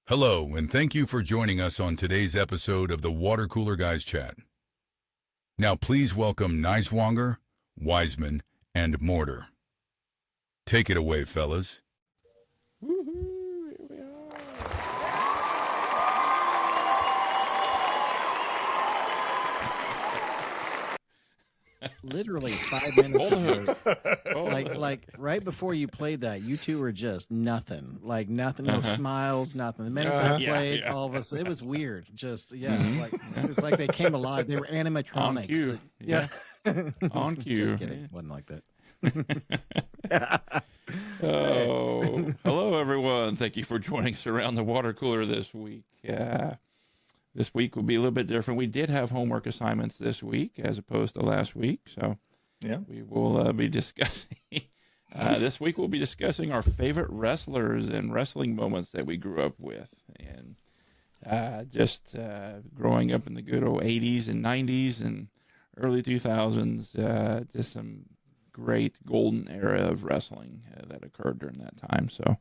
Hello, and thank you for joining us on today's episode of the Water Cooler Guys Chat. Now please welcome Niswanger, Wiseman, and Mortar. Take it away, fellas. Woohoo! Here we are. Literally 5 minutes ago, Oh. like right before you played that, you two were just nothing, like nothing, no smiles, nothing. The minute that Yeah, played, yeah. all of us, it was weird. Just Mhm. like it was like they came alive. They were animatronics. On cue. Yeah. On cue. Just kidding. Wasn't like that. Oh, hello everyone. Thank you for joining us around the water cooler this week. This week will be a little bit different. We did have homework assignments this week as opposed to last week, so Yeah. we will be discussing. This week we'll be discussing our favorite wrestlers and wrestling moments that we grew up with, and just growing up in the good old 80s and 90s and early 2000s. Just some great golden era of wrestling that occurred during that time. So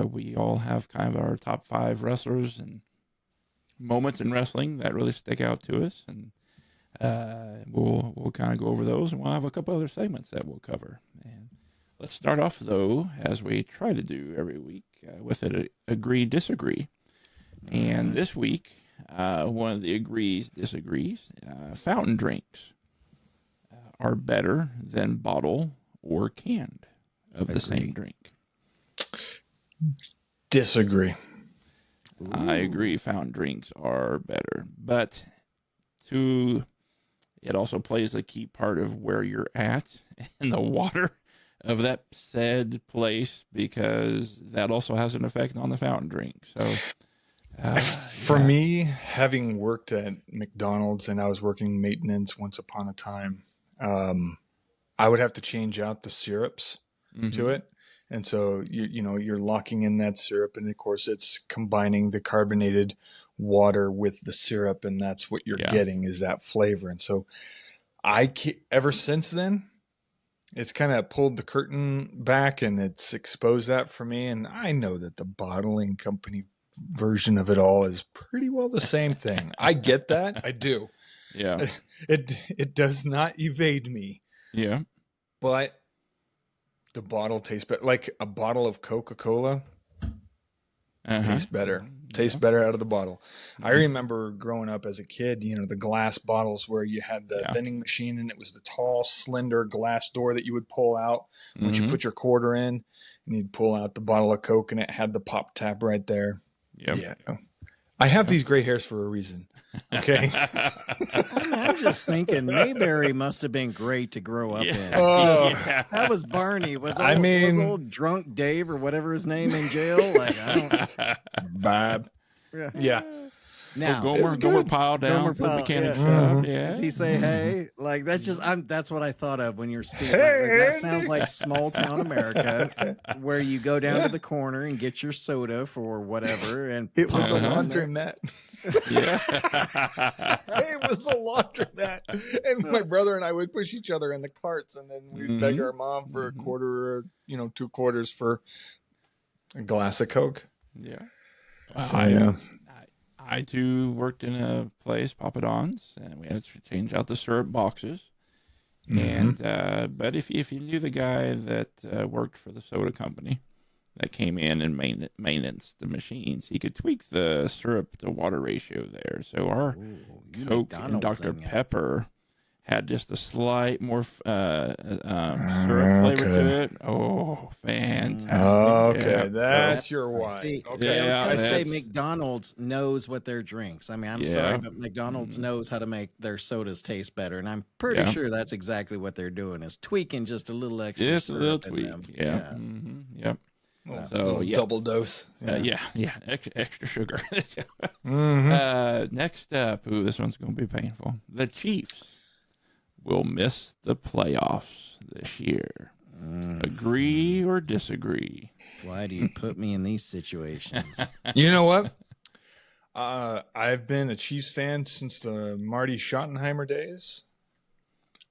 we all have kind of our top 5 wrestlers and moments in wrestling that really stick out to us, and we'll kind of go over those, and we'll have a couple other segments that we'll cover. And let's start off, though, as we try to do every week, with an agree disagree. And this week, one of the disagrees. Fountain drinks are better than bottle or canned of the same drink. Disagree. I agree. Fountain drinks are better, but it also plays a key part of where you're at in the water of that said place, because that also has an effect on the fountain drink. So, For me, having worked at McDonald's and I was working maintenance once upon a time, I would have to change out the syrups to it. And so you're locking in that syrup, and of course it's combining the carbonated water with the syrup, and that's what you're getting is that flavor. And so ever since then, it's kind of pulled the curtain back and it's exposed that for me. And I know that the bottling company version of it all is pretty well the same thing. I get that. I do. Yeah. It does not evade me. Yeah. But the bottle tastes better. Like a bottle of Coca-Cola tastes better. Tastes better out of the bottle. I remember growing up as a kid, the glass bottles where you had the vending machine, and it was the tall, slender glass door that you would pull out once you put your quarter in, and you'd pull out the bottle of Coke, and it had the pop tab right there. Yep. Yeah. I have these gray hairs for a reason. Okay. I'm just thinking Mayberry must have been great to grow up in. Oh. That was Barney. Was old drunk Dave or whatever his name in jail? Like Bob. Yeah. Now, Gomer piled down Gomer for the Pyle, mechanic yeah. shop. Yeah. Does he say hey? Like that's what I thought of when you're speaking. Hey, Like, that Andy. sounds like small town America, where you go down to the corner and get your soda for whatever, and It was a pop it in there. laundromat. Yeah. It was a laundromat. And my brother and I would push each other in the carts, and then we'd beg our mom for a quarter or, 2 quarters for a glass of Coke. Yeah. So, I too worked in a place, Papa Don's, and we had to change out the syrup boxes. And but if you knew the guy that worked for the soda company that came in and maintenance the machines, he could tweak the syrup to water ratio there. So our Coke and Dr. Pepper had just a slight more syrup flavor to it. Oh, fantastic! okay, Yeah. that's So, your why. See, Okay. I was Yeah, going to say that's- McDonald's knows what their drinks. I mean, I'm sorry, but McDonald's knows how to make their sodas taste better, and I'm pretty sure that's exactly what they're doing is tweaking just a little extra. just a little syrup in tweak. them. Yeah. Yep. So, double dose. Extra sugar. Mm-hmm. Next up, this one's going to be painful. The Chiefs will miss the playoffs this year. Agree or disagree? Why do you put me in these situations? You know what? I've been a Chiefs fan since the Marty Schottenheimer days.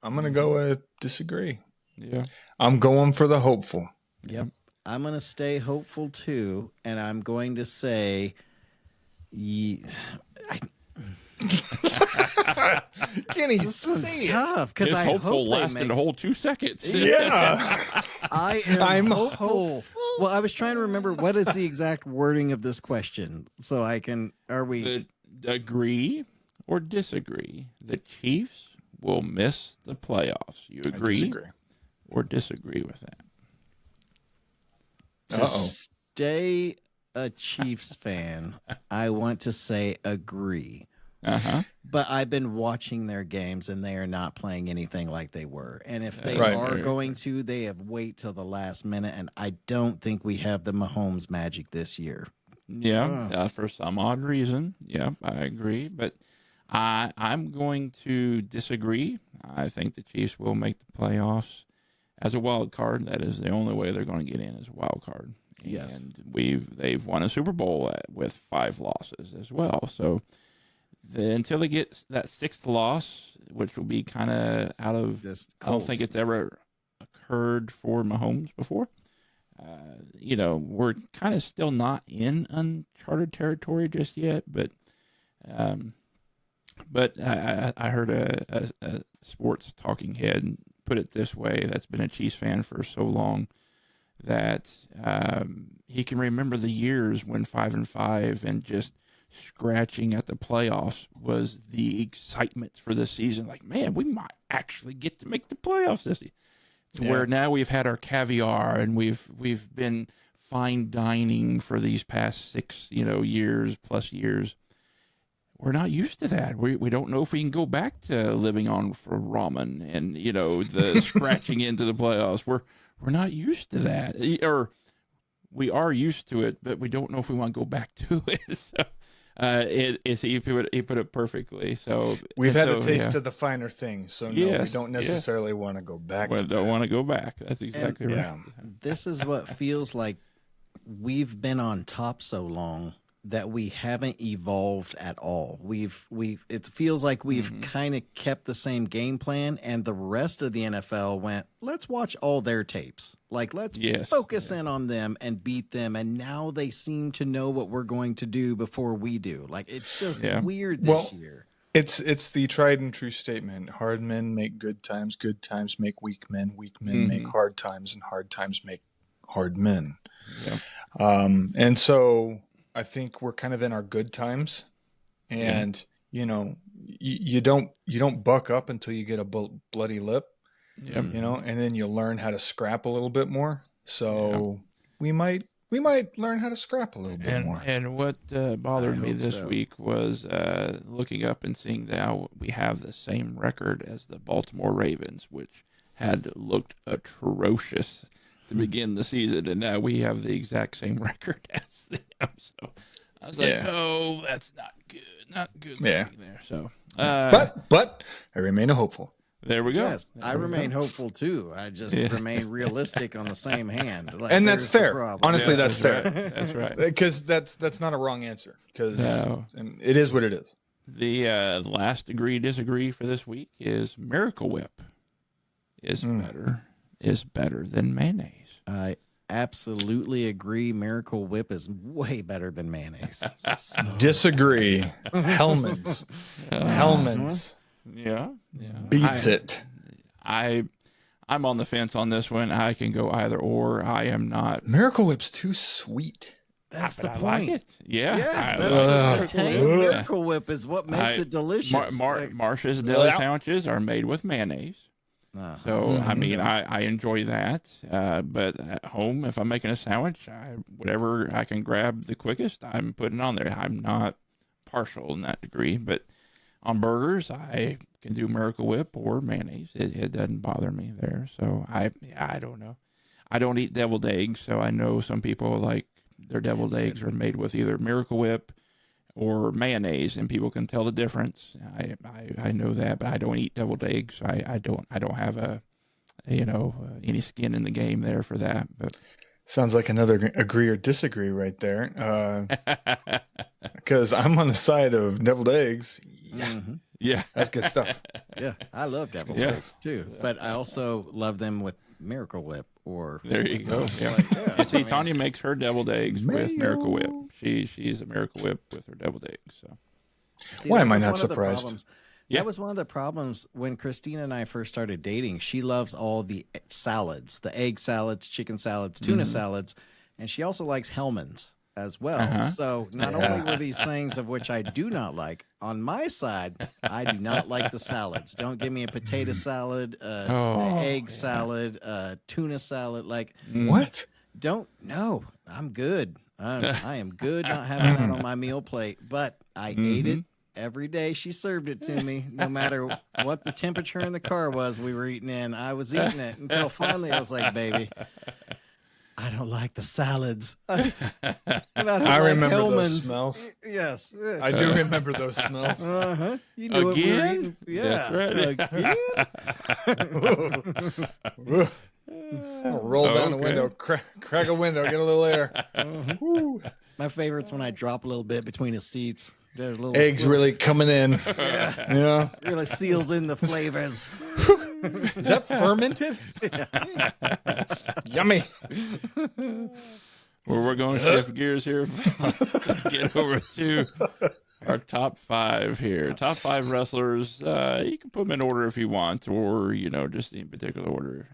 I'm going to go with disagree. Yeah. I'm going for the hopeful. Yep. I'm going to stay hopeful too, and I'm going to say, Can he this one's say it? tough because His I hopeful hope they lasted make. a whole 2 seconds. Yeah. I'm hopeful. hopeful. Well, I was trying to remember what is the exact wording of this question, so I can. Are we? Agree or disagree? The Chiefs will miss the playoffs. You I agree disagree. or disagree with that? To stay a Chiefs fan, I want to say agree. But I've been watching their games, and they are not playing anything like they were. And if they Right. are going to, they have wait till the last minute. And I don't think we have the Mahomes magic this year. Yeah, for some odd reason. Yeah, I agree. But I'm going to disagree. I think the Chiefs will make the playoffs as a wild card. That is the only way they're going to get in as a wild card. Yes. And they've won a Super Bowl with 5 losses as well. So until they get that 6th loss, which will be kind of out of This I don't think it's ever occurred for Mahomes before. We're kind of still not in uncharted territory just yet, but I heard a sports talking head put it this way that's been a Chiefs fan for so long that he can remember the years when 5-5 and just scratching at the playoffs was the excitement for the season. Like, man, we might actually get to make the playoffs this year. Where now we've had our caviar and we've been fine dining for these past 6 years. We're not used to that. We don't know if we can go back to living on for ramen and the scratching into the playoffs. We're not used to that, or we are used to it, but we don't know if we want to go back to it. So he put it perfectly. So we've had a taste of the finer things, so no, Yes, we don't necessarily want to go back. We to don't that. want to go back. That's exactly right. Yeah. This is what feels like we've been on top so long that we haven't evolved at all. It feels like we've kind of kept the same game plan, and the rest of the NFL went, let's watch all their tapes. Like, let's focus in on them and beat them. And now they seem to know what we're going to do before we do. Like, it's just weird this year. It's the tried and true statement. Hard men make good times make weak men make hard times, and hard times make hard men. Yeah. And so I think we're kind of in our good times, and you don't buck up until you get a bloody lip, and then you learn how to scrap a little bit more. So we might learn how to scrap a little bit more. And what bothered me this week was looking up and seeing that we have the same record as the Baltimore Ravens, which had looked atrocious to begin the season, and now we have the exact same record as them. So I was like, "Oh, that's not good." Yeah. There. So, but I remain hopeful. There we go. Yes, I remain hopeful too. I just remain realistic on the same hand, and that's fair. Honestly, that's fair. Right. That's right. Because that's not a wrong answer. Because it is what it is. The last disagree for this week is Miracle Whip is better than mayonnaise. I absolutely agree. Miracle Whip is way better than mayonnaise. Disagree. Hellman's. Yeah. Beats it. I'm on the fence on this one. I can go either or. I am not. Miracle Whip's too sweet. That's the point. Like it. Yeah. Miracle Whip is what makes it delicious. Marcia's deli sandwiches are made with mayonnaise. So, I mean, I enjoy that. But at home, if I'm making a sandwich, whatever I can grab the quickest, I'm putting on there. I'm not partial in that degree. But on burgers, I can do Miracle Whip or mayonnaise. It doesn't bother me there. So, I don't know. I don't eat deviled eggs, so I know some people like their deviled eggs are made with either Miracle Whip or mayonnaise, and people can tell the difference. I know that, but I don't eat deviled eggs. I don't have any skin in the game there for that. But sounds like another agree or disagree right there. Because I'm on the side of deviled eggs. Yeah, that's good stuff. Yeah, I love deviled eggs too, but I also love them with Miracle Whip or There you go. Yeah. yeah. And see, Tanya makes her deviled eggs with Mayo. Miracle Whip. She's a Miracle Whip with her deviled eggs. So See, Why that am I was not one of the surprised? problems. Yeah. That was one of the problems when Christina and I first started dating. She loves all the salads, the egg salads, chicken salads, tuna salads, and she also likes Hellmann's as well. So not only were these things of which I do not like, on my side, I do not like the salads. Don't give me a potato salad, egg salad, tuna salad. Like, What? don't, no, I'm good. I am good not having that on my meal plate, but I ate it every day. She served it to me, no matter what the temperature in the car was we were eating in. I was eating it until finally I was like, baby, I don't like the salads. I remember those smells. Yes. I do remember those smells. Uh-huh. You knew what we were Again? eating. Yeah. That's right. Again? I'll roll down the window, crack a window, get a little air. Woo. My favorite's when I drop a little bit between the seats. There's a little Eggs really coming in. really seals in the flavors. Is that fermented? Yummy. Well, we're going to shift gears here. Let's get over to our top 5 here. Top 5 wrestlers. You can put them in order if you want, or just in particular order.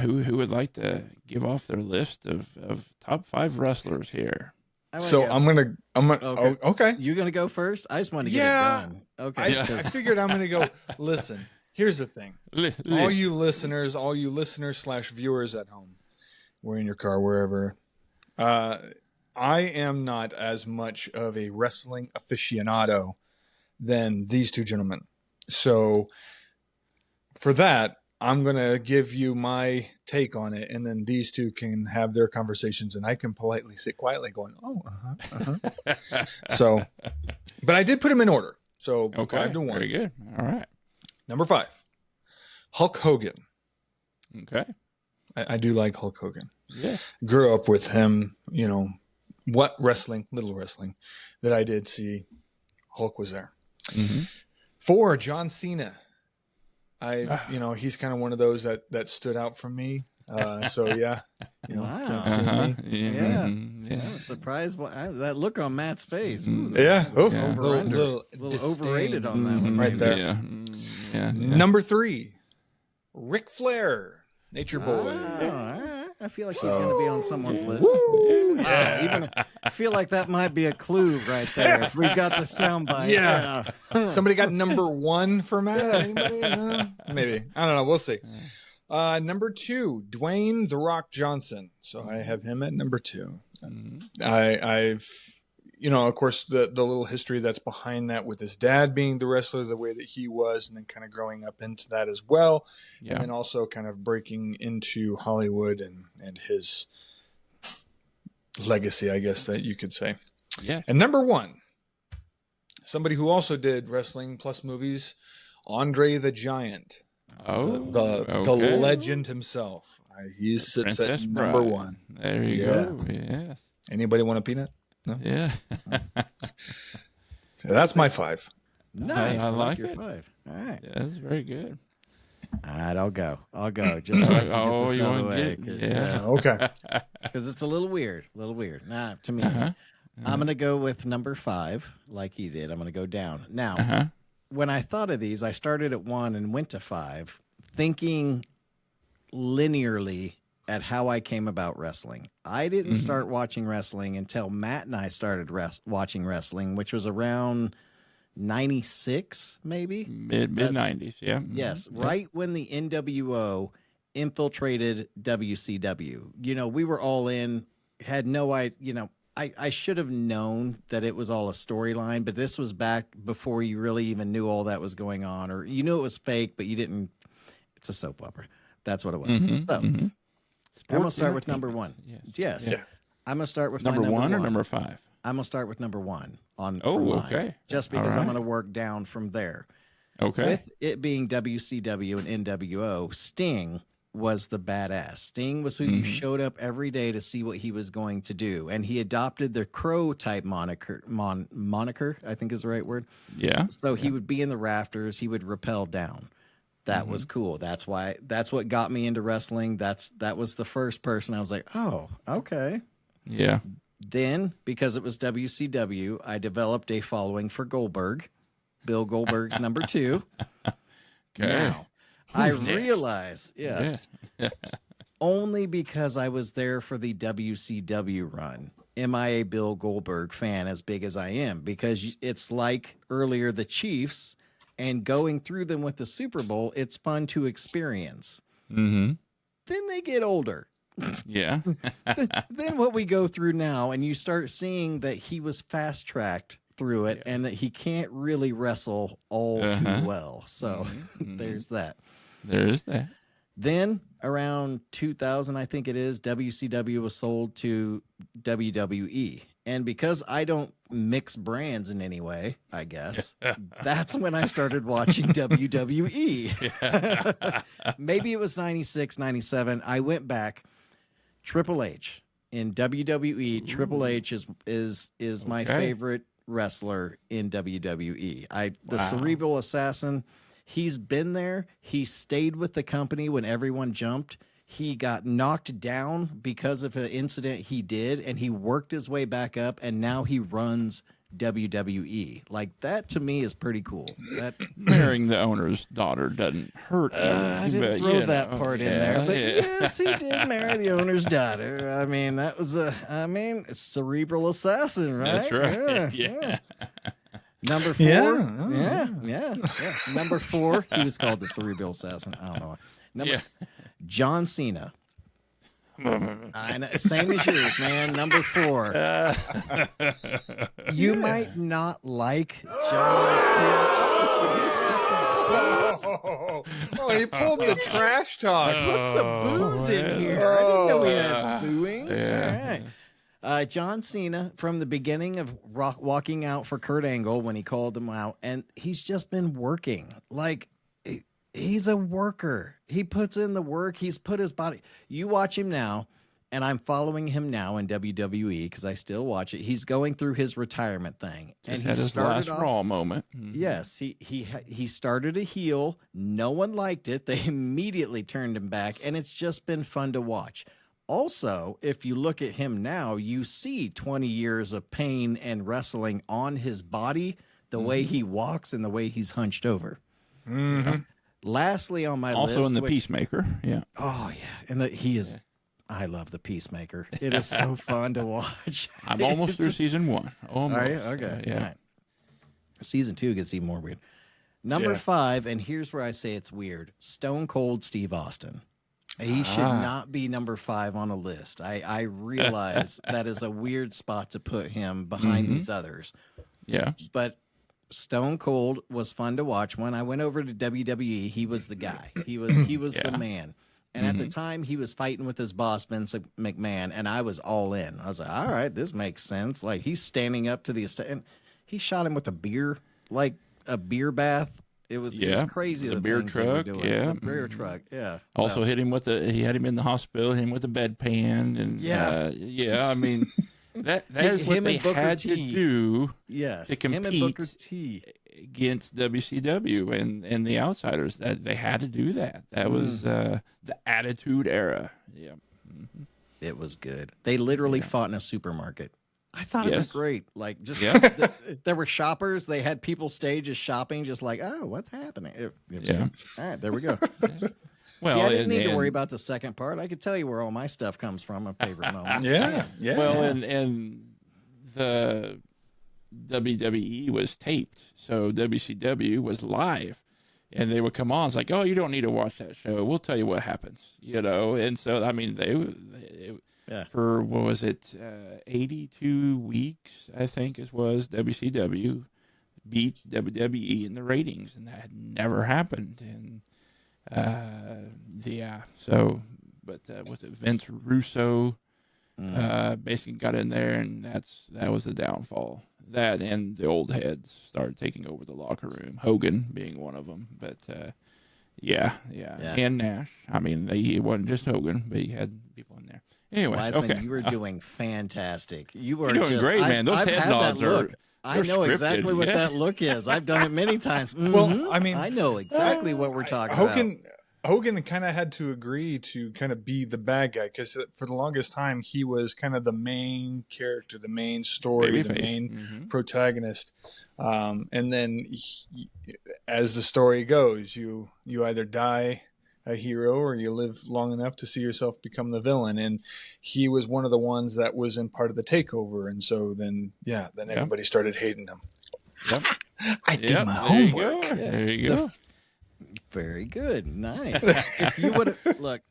Who would like to give off their list of top 5 wrestlers here? So I'm gonna. Okay. Oh, okay. You gonna go first? I just want to get it done. Okay. I figured I'm gonna go. Listen, here's the thing. All you listeners / viewers at home, or in your car, wherever. I am not as much of a wrestling aficionado than these two gentlemen. So for that, I'm going to give you my take on it, and then these two can have their conversations, and I can politely sit quietly going, So, but I did put them in order. So 5 to 1. Very good. All right. Number 5, Hulk Hogan. Okay. I do like Hulk Hogan. Yeah. Grew up with him, little wrestling that I did see. Hulk was there. 4, John Cena. He's kind of one of those that stood out for me. So yeah, Wow. can't see me. Yeah. Yeah. I'm surprised that look on Matt's face. Ooh, Yeah. Oh, Yeah. little overrated disdain on that one. right there. Yeah. Yeah. Number 3, Ric Flair, Nature Boy. I feel like he's going to be on someone's list. Yeah. I feel like that might be a clue right there. If we've got the soundbite. Yeah. Somebody got number 1 for Matt? Anybody? No? Maybe. I don't know. We'll see. Number 2, Dwayne "The Rock" Johnson. So I have him at number 2. I've of course, the little history that's behind that with his dad being the wrestler the way that he was, and then kind of growing up into that as well. Yeah. And then also kind of breaking into Hollywood and his legacy, I guess that you could say. Yeah. And number 1, somebody who also did wrestling plus movies, Andre the Giant. The legend himself. He sits Princess at number Bride. 1. There you go. Yes. Anybody want a peanut? No? Yeah. So that's my 5. Nice. I like your it. 5. All right. Yeah, that's very good. All right, I'll go. Just so I can Oh, get this you out of the want way. to get? Yeah. Okay. Because it's a little weird. Nah, to me. Uh-huh. I'm going to go with number 5, like he did. I'm going to go down. Now, when I thought of these, I started at 1 and went to 5, thinking linearly at how I came about wrestling. I didn't start watching wrestling until Matt and I started watching wrestling, which was around 96, maybe? Mid 90s, yeah. Yes, right when the NWO infiltrated WCW. We were all in, had no idea, I should have known that it was all a storyline, but this was back before you really even knew all that was going on, or you knew it was fake, but you didn't. It's a soap opera. That's what it was. So I'm going to start with number 1. Yes. Yeah. I'm going to start with Number my number 1 or 1. number 5? I'm going to start with number 1 on. Oh, for mine, okay. Just because All I'm right. going to work down from there. Okay. With it being WCW and NWO, Sting was the badass. Sting was who you showed up every day to see what he was going to do, and he adopted the Crow type moniker. Moniker, I think is the right word. Yeah. So he would be in the rafters. He would rappel down. That was cool. That's what got me into wrestling. That was the first person I was like, oh, okay. Yeah. Then, because it was WCW, I developed a following for Goldberg. Bill Goldberg's number 2. Okay. Now, I realize, only because I was there for the WCW run am I a Bill Goldberg fan as big as I am, because it's like earlier the Chiefs, and going through them with the Super Bowl, it's fun to experience. Mm-hmm. Then they get older. Yeah. Then what we go through now, and you start seeing that he was fast-tracked through it, and that he can't really wrestle all too well. So there's that. There is that. Then around 2000, I think it is, WCW was sold to WWE. And because I don't mix brands in any way, I guess, that's when I started watching WWE. Maybe it was 96, 97. I went back. Triple H in WWE. Triple H is my favorite wrestler in WWE. The Cerebral Assassin. He's been there. He stayed with the company when everyone jumped. He got knocked down because of an incident he did, and he worked his way back up, and now he runs WWE. Like, that to me is pretty cool. That Marrying the owner's daughter doesn't hurt him. I didn't throw that part in there, but yes, he did marry the owner's daughter. I mean, that was Cerebral Assassin, right? That's right. Yeah. Number 4. Yeah. Number 4, he was called the Cerebral Assassin. I don't know. John Cena. I know, same as yours, man. Number 4. You might not like John's he pulled the trash talk. Put the booze in here. I didn't know we had booing. Yeah. All right. John Cena, from the beginning of walking out for Kurt Angle when he called him out, and he's just been working. Like, he's a worker. He puts in the work. He's put his body. You watch him now, and I'm following him now in WWE because I still watch it. He's going through his retirement thing, Just and had he his started last off, Raw moment. Yes, he started a heel. No one liked it. They immediately turned him back, and it's just been fun to watch. Also, if you look at him now, you see 20 years of pain and wrestling on his body, the way he walks and the way he's hunched over. Mm-hmm. Lastly on my list. Also in the Peacemaker. Yeah. Oh, yeah. And he is, I love the Peacemaker. It is so fun to watch. I'm almost through season 1. Almost. Are you? Okay. Yeah. All right. Season 2 gets even more weird. Number 5, and here's where I say it's weird. Stone Cold Steve Austin. He should not be number 5 on a list. I realize that is a weird spot to put him behind these others. Yeah. But Stone Cold was fun to watch. When I went over to WWE, he was the guy. He was the man. And at the time, he was fighting with his boss, Vince McMahon, and I was all in. I was like, all right, this makes sense. Like, he's standing up to the estate, and he shot him with a beer bath. It was crazy. The beer truck, the beer truck, yeah. Also hit him with he had him in the hospital, hit him with a bedpan, and I mean, that is what they had to do. Yes, to compete him and Booker T against WCW and the Outsiders. That they had to do that. That was the Attitude Era. Yeah, it was good. They literally fought in a supermarket. I thought it was great. Like, just there were shoppers. They had people staged as shopping, just like, oh, what's happening? All right, there we go. Well, see, I didn't need to worry about the second part. I could tell you where all my stuff comes from, my favorite moments. Yeah. Well, and the WWE was taped, so WCW was live, and they would come on. It's like, oh, you don't need to watch that show. We'll tell you what happens, And so, I mean, they for what was it, 82 weeks, I think it was, WCW beat WWE in the ratings, and that had never happened. And but was it Vince Russo basically got in there, and that was the downfall. That and the old heads started taking over the locker room, Hogan being one of them. But and Nash. I mean, it wasn't just Hogan, but he had people in there. Anyway, Wiseman, you were doing fantastic. You were doing great, man. Those head nods are I They're know scripted, exactly what yeah. that look is. I've done it many times. Well, I mean, I know exactly what we're talking about. Hogan kind of had to agree to kind of be the bad guy because for the longest time he was kind of the main character, the main story, the Babyface. main protagonist. And then, as the story goes, you either die a hero or you live long enough to see yourself become the villain. And he was one of the ones that was in part of the takeover. And so then everybody started hating him. Yep. I did my there homework. You go. There you go. Very good. Nice. If you would look,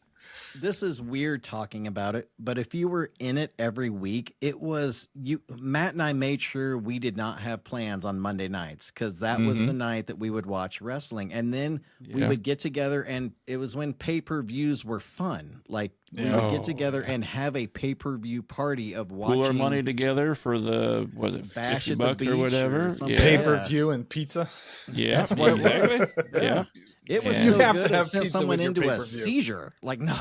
this is weird talking about it, but if you were in it every week, it was you. Matt and I made sure we did not have plans on Monday nights because that was the night that we would watch wrestling, and then we would get together, and it was when pay-per-views were fun. Like we would get together and have a pay-per-view party of watching. Pool our money together for the Bash $50 at the or beach whatever. or something. Pay-per-view and pizza. Yeah, That's what it was. exactly. Yeah. It was And- so You have good to have it sent pizza someone with your into a pay-per-view. seizure. Like no.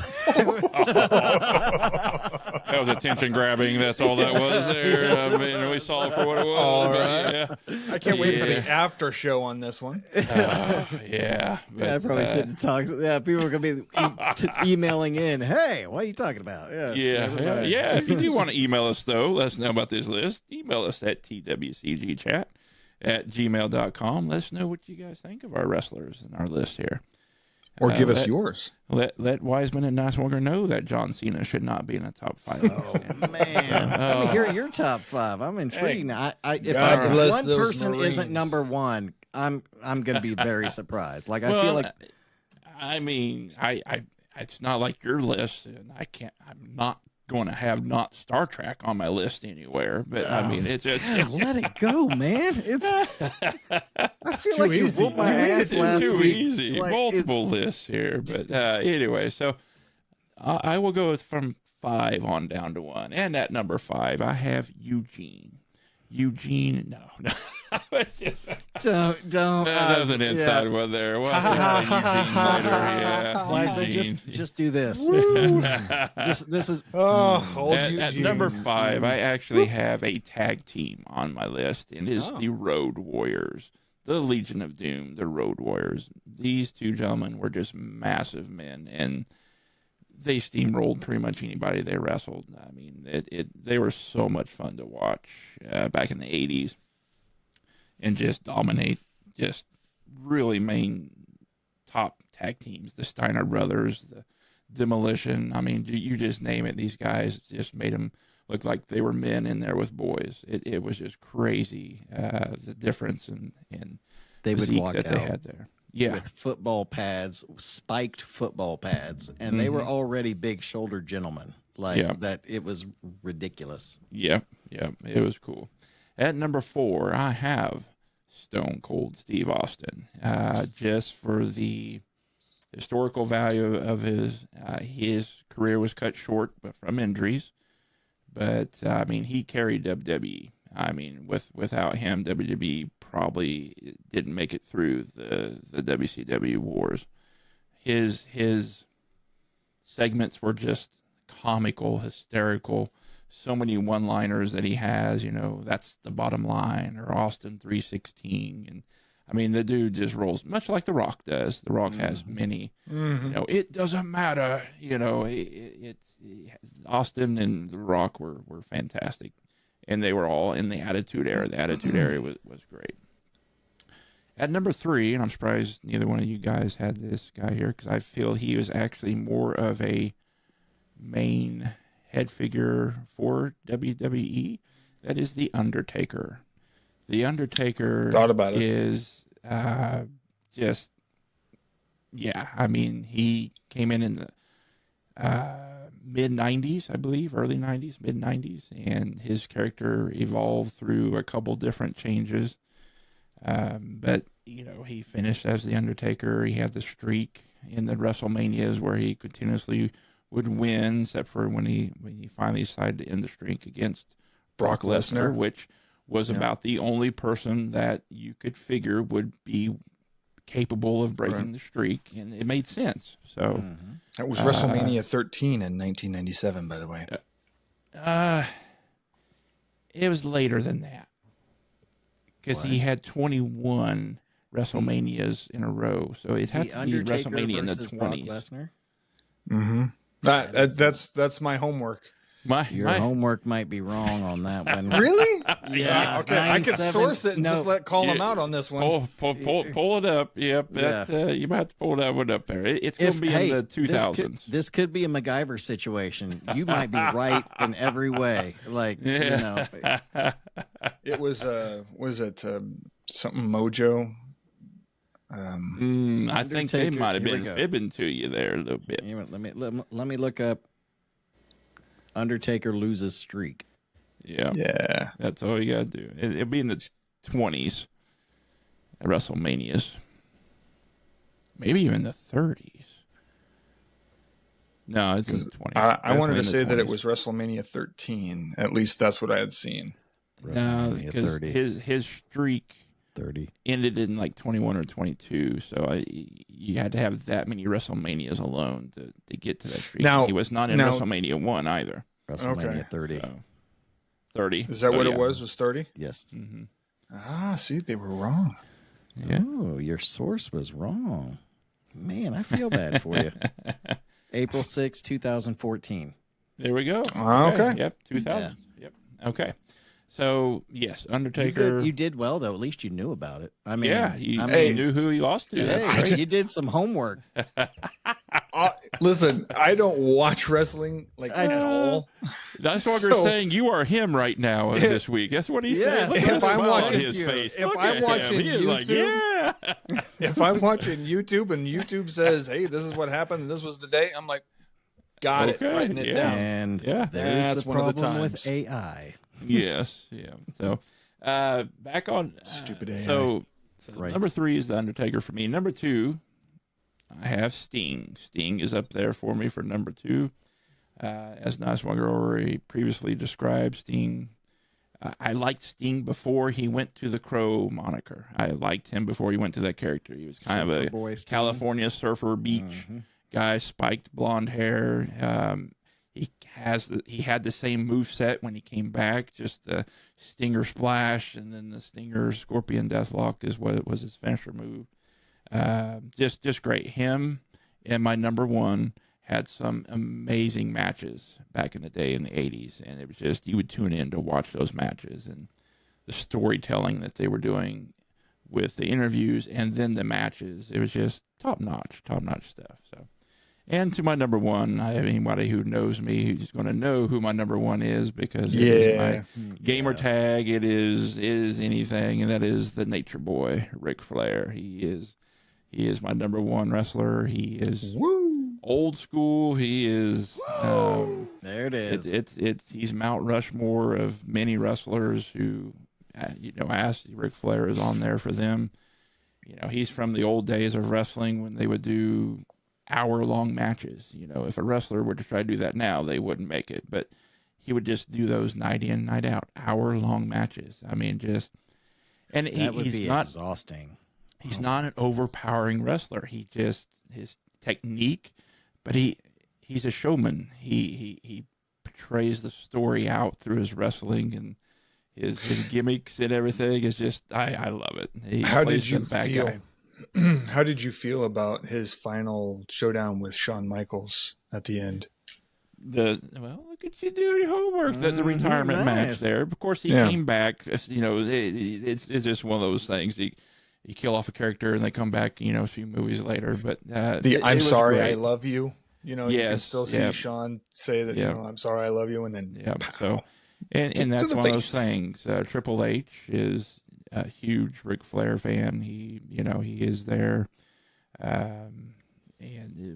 That was attention grabbing. That's all that was there. I mean, we saw it for what it was. All but right. Yeah. I can't wait for the after show on this one. Yeah. Yeah, I but, probably shouldn't talk. Yeah, people are going to be emailing in. Hey, what are you talking about? Yeah. If you do want to email us, though, let us know about this list. Email us at twcgchat@gmail.com. Let us know what you guys think of our wrestlers in our list here. Or give us yours. Let Wiseman and Niswonger know that John Cena should not be in the top 5. Oh man, let me hear your top 5. I'm intrigued now. If God bless one those person Marines. isn't number one, I'm going to be very surprised. Like I feel like I mean, I it's not like your list, and I'm not going to have not Star Trek on my list anywhere. But I mean, it's just let it go, man. It's I feel Too like you easy. whooped my You made it ass too last too week. easy. Like, Multiple lists here, but anyway, so I will go from 5 on down to 1, and at number 5 I have Eugene. No. Don't. That was an inside one there. We'll have to Eugene later. Yeah, Wiseman, Eugene. just do this. this is Old At Eugene. number 5, I actually have a tag team on my list, and it's the Road Warriors, the Legion of Doom, the Road Warriors. These two gentlemen were just massive men, and they steamrolled pretty much anybody they wrestled. I mean, they were so much fun to watch back in the 80s and just dominate, just really main top tag teams. The Steiner Brothers, the Demolition. I mean, you just name it. These guys just made them look like they were men in there with boys. It was just crazy, the difference in they would physique walk that out they had there. Yeah. with football pads, spiked football pads, and they were already big shouldered gentlemen. Like that, it was ridiculous. Yep. It was cool. At number 4, I have Stone Cold Steve Austin. Just for the historical value of his career was cut short from injuries, but I mean he carried WWE. I mean without him, WWE probably didn't make it through the WCW wars. His segments were just comical, hysterical. So many one-liners that he has, that's the bottom line, or Austin 316. And I mean, the dude just rolls much like The Rock does. The Rock has many, it doesn't matter. It's Austin and The Rock were fantastic. And they were all in the Attitude Era. The Attitude Era was great. At number 3, and I'm surprised neither one of you guys had this guy here, because I feel he was actually more of a main head figure for WWE. That is The Undertaker. The Undertaker Thought about it. is just, I mean, he came in the mid-90s, I believe, early 90s, mid-90s, and his character evolved through a couple different changes. But, he finished as The Undertaker. He had the streak in the WrestleManias where he continuously would win, except for when he finally decided to end the streak against Brock Lesnar, which was about the only person that you could figure would be capable of breaking the streak, and it made sense. So That was WrestleMania 13 in 1997, by the way. it was later than that. because he had 21 WrestleManias in a row. So it had The to be Undertaker WrestleMania in the versus Brock 20s. Lesnar. Mm-hmm. That's my homework. Your homework might be wrong on that one. Really? Yeah. Okay, I could source it and just call him out on this one. Pull it up. Yep. You might have to pull that one up there. It's going to be in the 2000s. This could be a MacGyver situation. You might be right in every way. Like, Yeah. It was something Mojo. I think they Undertaker, might have here we been go. fibbing to you there a little bit. Let me look up Undertaker loses streak. Yeah. That's all you got to do. It'll be in the 20s at WrestleManias. Maybe even the 30s. No, it's in the 20s. I wanted to say that it 20s. was WrestleMania 13. At least that's what I had seen. No, WrestleMania because 30. his streak 30. ended in like 21 or 22. So you had to have that many WrestleManias alone to get to that streak. Now- He was not in now- WrestleMania 1 either. WrestleMania Okay. 30. So 30. Is that So, what yeah. it was? Was 30? Yes. Mm-hmm. See, they were wrong. Yeah. Oh, your source was wrong. Man, I feel bad for you. April 6, 2014. There we go. Okay. Yep. 2000. Yep. Okay. So yes, Undertaker. You did well though. At least you knew about it. I mean, yeah, he Hey. knew who he lost to. That's hey, great. you did some homework. Listen, I don't watch wrestling at all. That's what we're saying. You are him right now this week. That's what he said. Yes. Look at If the I'm smile watching- on his face. if Look I'm at watching him. He is like, YouTube- yeah. If I'm watching YouTube and YouTube says, "Hey, this is what happened. And this was the day," I'm like, "Got it, Okay, writing it yeah. down." And Yeah. there's That's the one of the problem with times. AI. Yes. Yeah. So back on Stupid AI. So Right. number 3 is the Undertaker for me. Number 2, I have Sting. Sting is up there for me for number 2. As Niswanger already previously described, Sting. I liked Sting before he went to the Crow moniker. I liked him before he went to that character. He was kind of a Boy Sting. California surfer beach guy, spiked blonde hair. He had the same moveset when he came back, just the Stinger Splash and then the Stinger Scorpion Deathlock is what was his finisher move. Just great. Him and my number 1 had some amazing matches back in the day in the 80s, and it was just, you would tune in to watch those matches and the storytelling that they were doing with the interviews and then the matches. It was just top notch stuff. So, and to my number 1, I have anybody who knows me who's going to know who my number 1 is, because it is my gamer tag. It is anything, and that is the Nature Boy, Ric Flair. He is my number 1 wrestler. He is old school. He is. There it is. He's Mount Rushmore of many wrestlers who, asked. Ric Flair is on there for them. He's from the old days of wrestling when they would do hour-long matches. If a wrestler were to try to do that now, they wouldn't make it. But he would just do those night in, night out, hour-long matches. I mean, and That would he's be not. exhausting. He's not an overpowering wrestler. His technique, but he's a showman. He portrays the story out through his wrestling and his gimmicks and everything. Is just I love it. How did you feel? How did you feel about his final showdown with Shawn Michaels at the end? Look at you doing homework. The retirement nice. match there. Of course, he came back. It's just one of those things. You kill off a character and they come back, a few movies later. But I'm sorry, great. I love you. You can Yes, still see Shawn say that, I'm sorry, I love you, and then So, and that's the one face. of those things. Triple H is a huge Ric Flair fan. He is there. And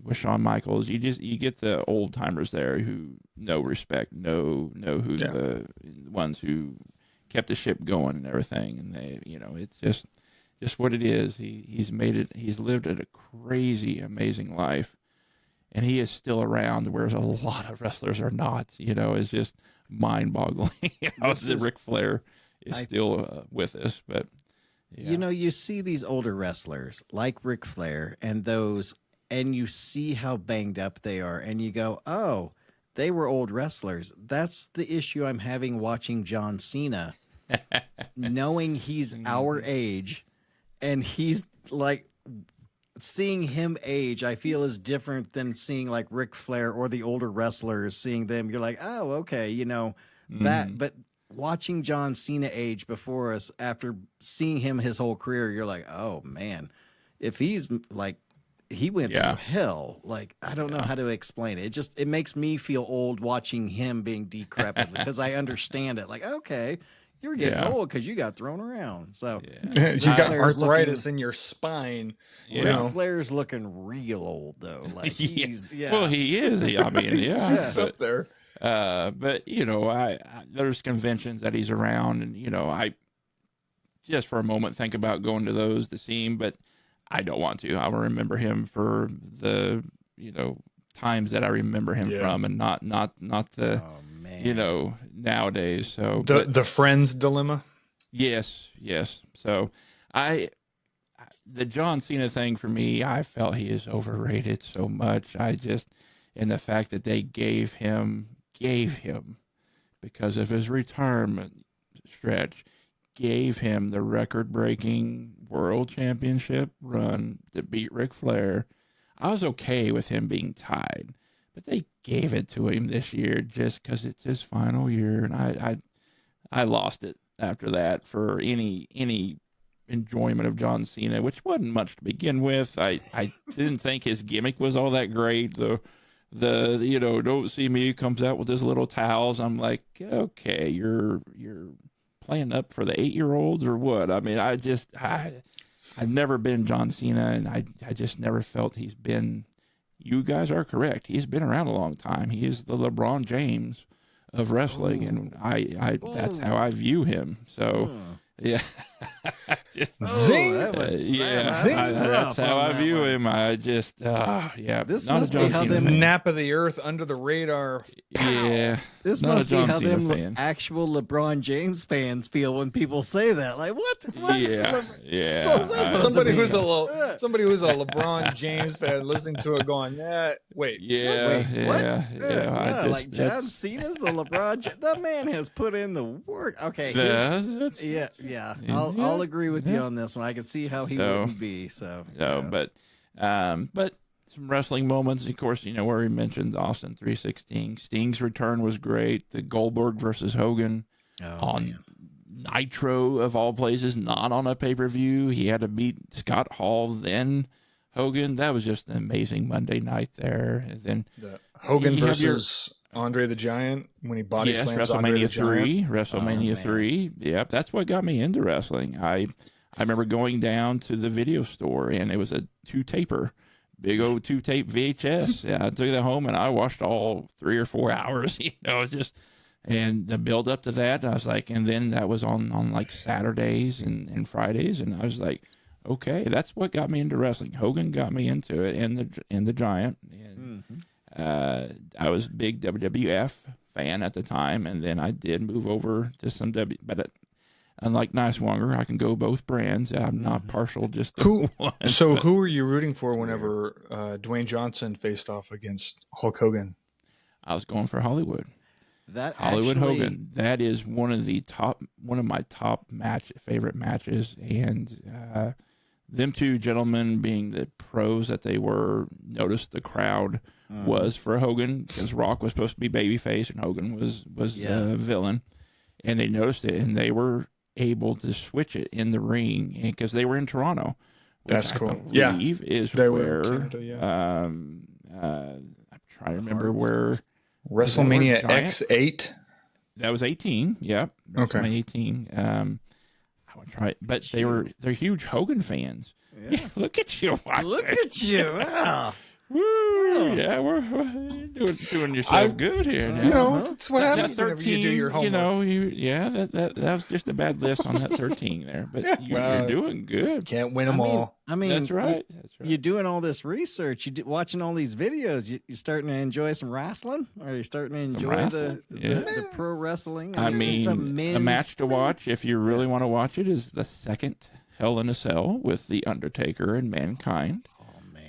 with Shawn Michaels, you get the old timers there who know respect, know who the ones who kept the ship going and everything. And they, it's just what it is. He's made it. He's lived a crazy, amazing life, and he is still around. Whereas a lot of wrestlers are not. It's just mind-boggling how Ric Flair is still with us. But You see these older wrestlers like Ric Flair and you see how banged up they are, and you go, "Oh, they were old wrestlers." That's the issue I'm having watching John Cena knowing he's our age, and he's like seeing him age, I feel is different than seeing like Ric Flair or the older wrestlers. Seeing them, you're like, oh, okay, that. But watching John Cena age before us, after seeing him his whole career, you're like, oh man, if he's like he went through hell. Like, I don't know how to explain it. It makes me feel old watching him being decrepit because I understand it. Like, okay, you're getting old because you got thrown around. So you got arthritis in your spine. Ric Flair's looking real old though. Like he's well, he is. I mean, he's up there. But I there's conventions that he's around, and I just for a moment think about going to those to see him, but I don't want to. I will remember him for the times that I remember him from, and not the nowadays. So the Friends dilemma. Yes. So the John Cena thing for me, I felt he is overrated so much. And the fact that they gave him because of his retirement stretch, gave him the record-breaking world championship run to beat Ric Flair. I was okay with him being tied, but they gave it to him this year just because it's his final year, and I lost it after that for any enjoyment of John Cena, which wasn't much to begin with. I didn't think his gimmick was all that great. The don't see me comes out with his little towels. I'm like, okay, you're playing up for the 8-year-olds or what? I mean, I've never been John Cena, and I just never felt he's been. You guys are correct. He's been around a long time. He is the LeBron James of wrestling, and I that's how I view him. So. Yeah. Zing! That's how I view him. I just, This not must a be John how Cena them fan. Nap of the earth, under the radar. Yeah. This not must a be John how Cena them fan. actual LeBron James fans feel when people say that. Like, what? Yeah. Somebody who's a LeBron James fan listening to it, going, wait. What? Like John Cena's the LeBron. That man has put in the work. Okay. I'll agree with you on this one. I can see how he wouldn't be. But some wrestling moments, of course, where we mentioned Austin 316. Sting's return was great. The Goldberg versus Hogan on Nitro, of all places, not on a pay-per-view. He had to beat Scott Hall, then Hogan. That was just an amazing Monday night there. And then the Hogan versus Andre the Giant when he body slams Andre the Giant. WrestleMania 3. Yep, that's what got me into wrestling. I remember going down to the video store, and it was a 2-taper. Big old 2-tape VHS. Yeah, I took that home and I watched all 3 or 4 hours. And the build up to that, I was like, and then that was on like Saturdays and Fridays, and I was like, okay, that's what got me into wrestling. Hogan got me into it, and the Giant. And I was a big WWF fan at the time, and then I did move over to some but unlike Nicewonger, I can go both brands. I'm not partial just to one. So who were you rooting for whenever Dwayne Johnson faced off against Hulk Hogan? I was going for Hollywood. Hollywood Hogan. That is one of my top favorite matches, and them two gentlemen, being the pros that they were, noticed the crowd was for Hogan because Rock was supposed to be babyface and Hogan was the villain, and they noticed it, and they were able to switch it in the ring because they were in Toronto. That's cool. Is they where were in Canada, I'm trying to remember where WrestleMania X8. That was 18. Yeah. Okay. 18. I would try it, but they're huge Hogan fans. Yeah. Look at you. Look at you. Wow. Woo! Yeah, we're doing yourself good here. Now. That's what happens whenever you do your homework. That was just a bad list on that 13 there, but you're doing good. Can't win them all. I mean, that's right. You're doing all this research. Watching all these videos. You starting to enjoy some wrestling? Or are you starting to enjoy the pro wrestling? I mean, a match to watch if you really want to watch it is the second Hell in a Cell with The Undertaker and Mankind.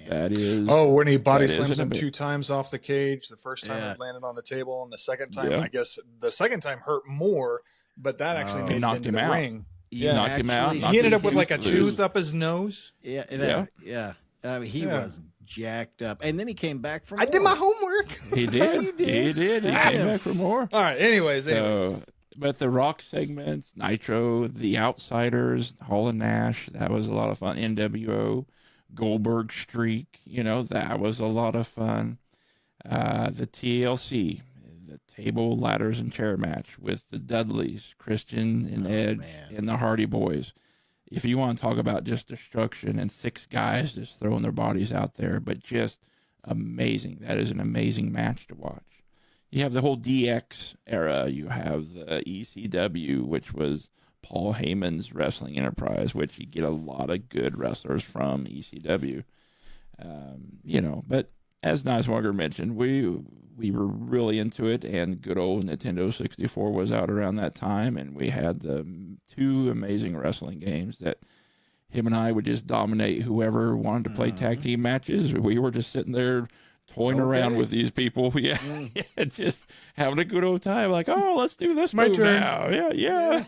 That is. Oh, when he body slams him 2 times off the cage. The first time it landed on the table, and the second time, I guess the second time hurt more but that actually made knocked it into him the out. ring. You knocked him out. actually- knocked He ended his up with like a tooth tooth loose. up his nose. Yeah. He Yeah. was jacked up, and then he came back from. I did my homework. He did. He did. He came back for more. All right. Anyways. So, but the Rock segments, Nitro, The Outsiders, Hall and Nash, that was a lot of fun. NWO, Goldberg Streak, that was a lot of fun. The TLC, the table, ladders, and chair match with the Dudleys, Christian and Edge, and the Hardy Boys. If you want to talk about just destruction and 6 guys just throwing their bodies out there, but just amazing. That is an amazing match to watch. You have the whole DX era. You have the ECW, which was Paul Heyman's wrestling enterprise, which you get a lot of good wrestlers from ECW. But as Niswanger mentioned, we were really into it, and good old Nintendo 64 was out around that time, and we had the 2 amazing wrestling games that him and I would just dominate whoever wanted to play tag team matches. We were just sitting there toying around with these people. Yeah, just having a good old time. Like, oh, let's do this My move turn. now. Yeah.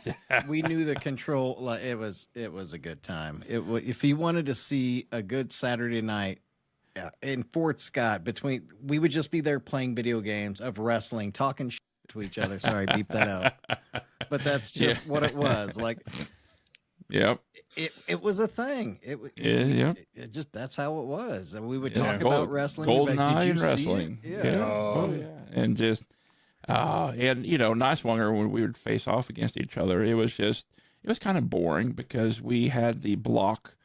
We knew the control. Like, it was a good time. If you wanted to see a good Saturday night in Fort Scott, we would just be there playing video games of wrestling, talking shit to each other. Sorry, beep that out. But that's just what it was. Like, Yep. It was a thing. It just that's how it was. And we would talk about wrestling. Golden Like, Eye did and you see wrestling. it? Yeah. Oh. Yeah. And just Niswanger, when we would face off against each other, it was kind of boring because we had the block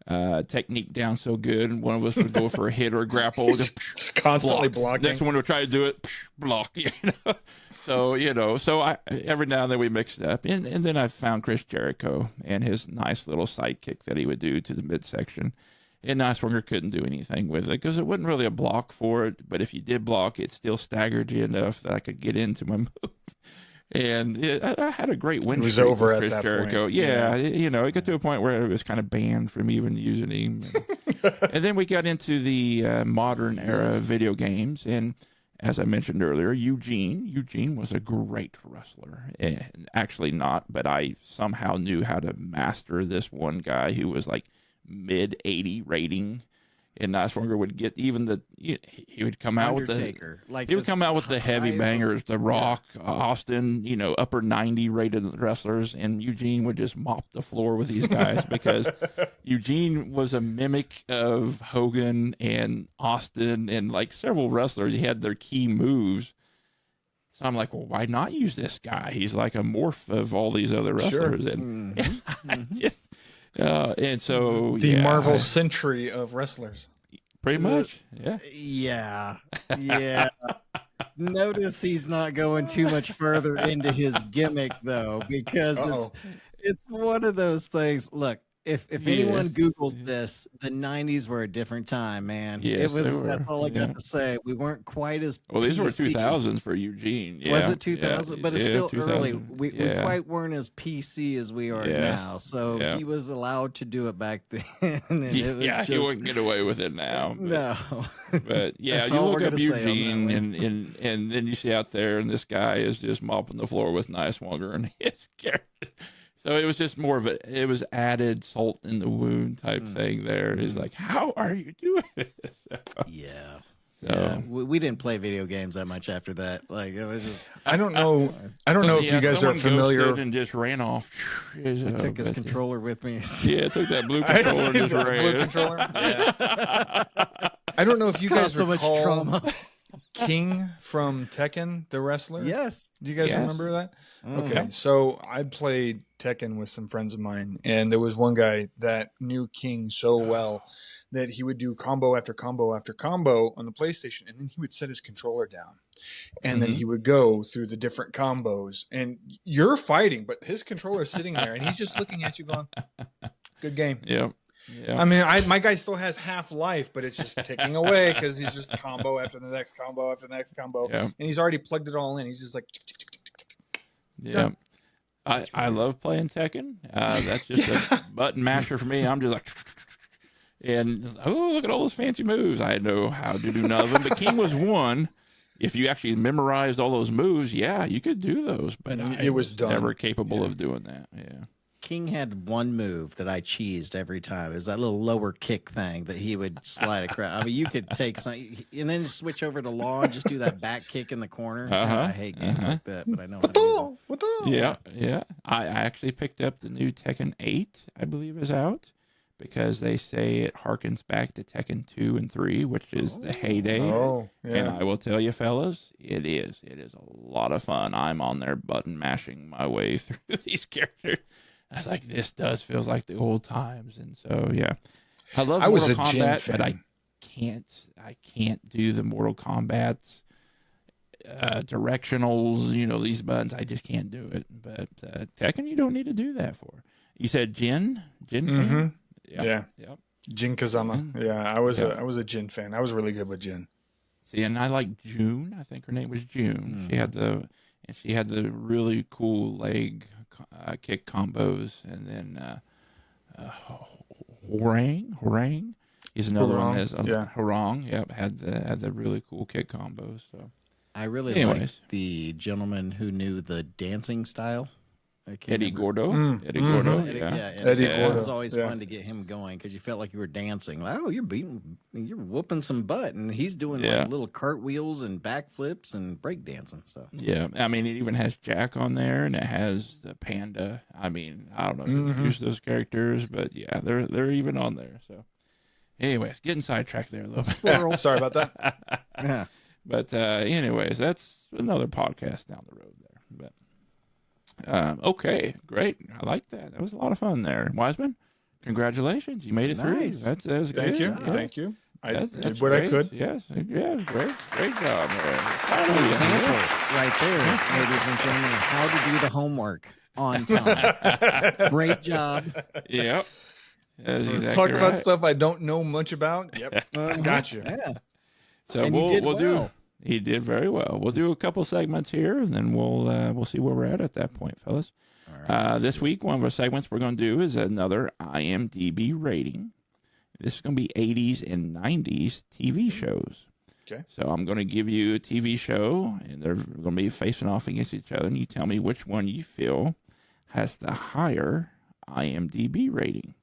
technique down so good, and one of us would go for a hit or a grapple, Just constantly blocking. Next one would try to do it, block. So I every now and then we mixed it up, and then I found Chris Jericho and his nice little sidekick that he would do to the midsection, and Niswanger couldn't do anything with it because it wasn't really a block for it. But if you did block, it still staggered you enough that I could get into my move. And I had a great win. It was streak over with at Chris that Jericho. point. Yeah, it got to a point where it was kind of banned from even using him. And then we got into the modern era video games, and as I mentioned earlier, Eugene was a great wrestler. And actually not, but I somehow knew how to master this one guy who was like mid 80 rating. And Niswanger would get even he would come out with the heavy bangers, The Rock, Austin, upper 90 rated wrestlers, and Eugene would just mop the floor with these guys because Eugene was a mimic of Hogan and Austin and like several wrestlers. He had their key moves. So I'm like, well, why not use this guy? He's like a morph of all these other wrestlers. Sure. And I just and so The Marvel century of wrestlers. pretty much, Yeah. Notice he's not going too much further into his gimmick though, because it's one of those things. Look, if anyone Googles this, the 90s were a different time, man. Yes, they were. That's all I got to say. We weren't quite as well. These were PC. 2000s for Eugene. Yeah. Was it 2000? But it's still early. 2000. We quite weren't as PC as we are now. So he was allowed to do it back then. And he wouldn't get away with it now. But, no. But yeah, That's you all look we're up gonna say on Eugene, that and then you see out there, and this guy is just mopping the floor with Niswanger, and he's scared. So it was just more of it was added salt in the wound type thing there. He's like, how are you doing this? So we didn't play video games that much after that. Like it was just. I don't know if you guys are someone familiar. ghosted and just ran off. I took his controller with me. Yeah, took that blue controller and just ran. Blue controller. I don't know if you guys so much recall trauma. King from Tekken, the wrestler. Yes. Do you guys remember that? Okay, so I played Tekken with some friends of mine, and there was one guy that knew King so well that he would do combo after combo after combo on the PlayStation, and then he would set his controller down, and then he would go through the different combos, and you're fighting, but his controller is sitting there, and he's just looking at you going, good game. Yep. I mean, my guy still has half life, but it's just ticking away because he's just combo after the next combo after the next combo, and he's already plugged it all in. He's just like, yeah. I love playing Tekken. That's just a button masher for me. I'm just like, and look at all those fancy moves. I know how to do none of them, but King was one. if you actually memorized all those moves, yeah, you could do those. But It was done. never capable of doing that. Yeah. King had one move that I cheesed every time. It was that little lower kick thing that he would slide across. I mean, you could take some and then switch over to Law and just do that back kick in the corner. I hate games like that, but I know how to use them. Yeah. I actually picked up the new Tekken 8, I believe is out, because they say it harkens back to Tekken 2 and 3, which is the heyday. Oh, yeah. And I will tell you, fellas, it is. It is a lot of fun. I'm on there button mashing my way through these characters. I was like, this feels like the old times. And so, yeah. I love Mortal Kombat, but I can't do the Mortal Kombat directionals, these buttons. I just can't do it. But Tekken, you don't need to do that for. You said Jin? Jin fan? Yeah. Yep. Jin Kazama. Yeah, I was a Jin fan. I was really good with Jin. See, and I like June. I think her name was June. She had the really cool leg kick combos, and then Horang is another one. Has Horang, had the really cool kick combos. So I really liked the gentleman who knew the dancing style. Eddie Gordo. Eddie Mm-hmm. Gordo. Eddie Yeah. Gordo. It was always fun to get him going because you felt like you were dancing. Like, you're whooping some butt, and he's doing like little cartwheels and backflips and break dancing. So yeah, I mean, it even has Jack on there, and it has the Panda. I mean, I don't know who used those characters, but yeah, they're even on there. So, anyways, getting sidetracked there a little bit. Sorry about that. yeah. But anyways, that's another podcast down the road there. But okay, great. I like that. That was a lot of fun there. Wiseman, congratulations. You made it through. That was good. Thank you. Yeah. Thank you. I That's did what I great. could. Yes. Yeah, great job there. That's an example right there, ladies and gentlemen, of how to do the homework on time. Great job. Yep. That's exactly Talk about right. stuff I don't know much about. Yep. I got you. Yeah. So And you we'll did do. well. He did very well. We'll do a couple segments here, and then we'll see where we're at that point, fellas. All right, This week, one of our segments we're going to do is another IMDb rating. This is going to be 80s and 90s TV shows. Okay. So I'm going to give you a TV show, and they're going to be facing off against each other, and you tell me which one you feel has the higher IMDb rating.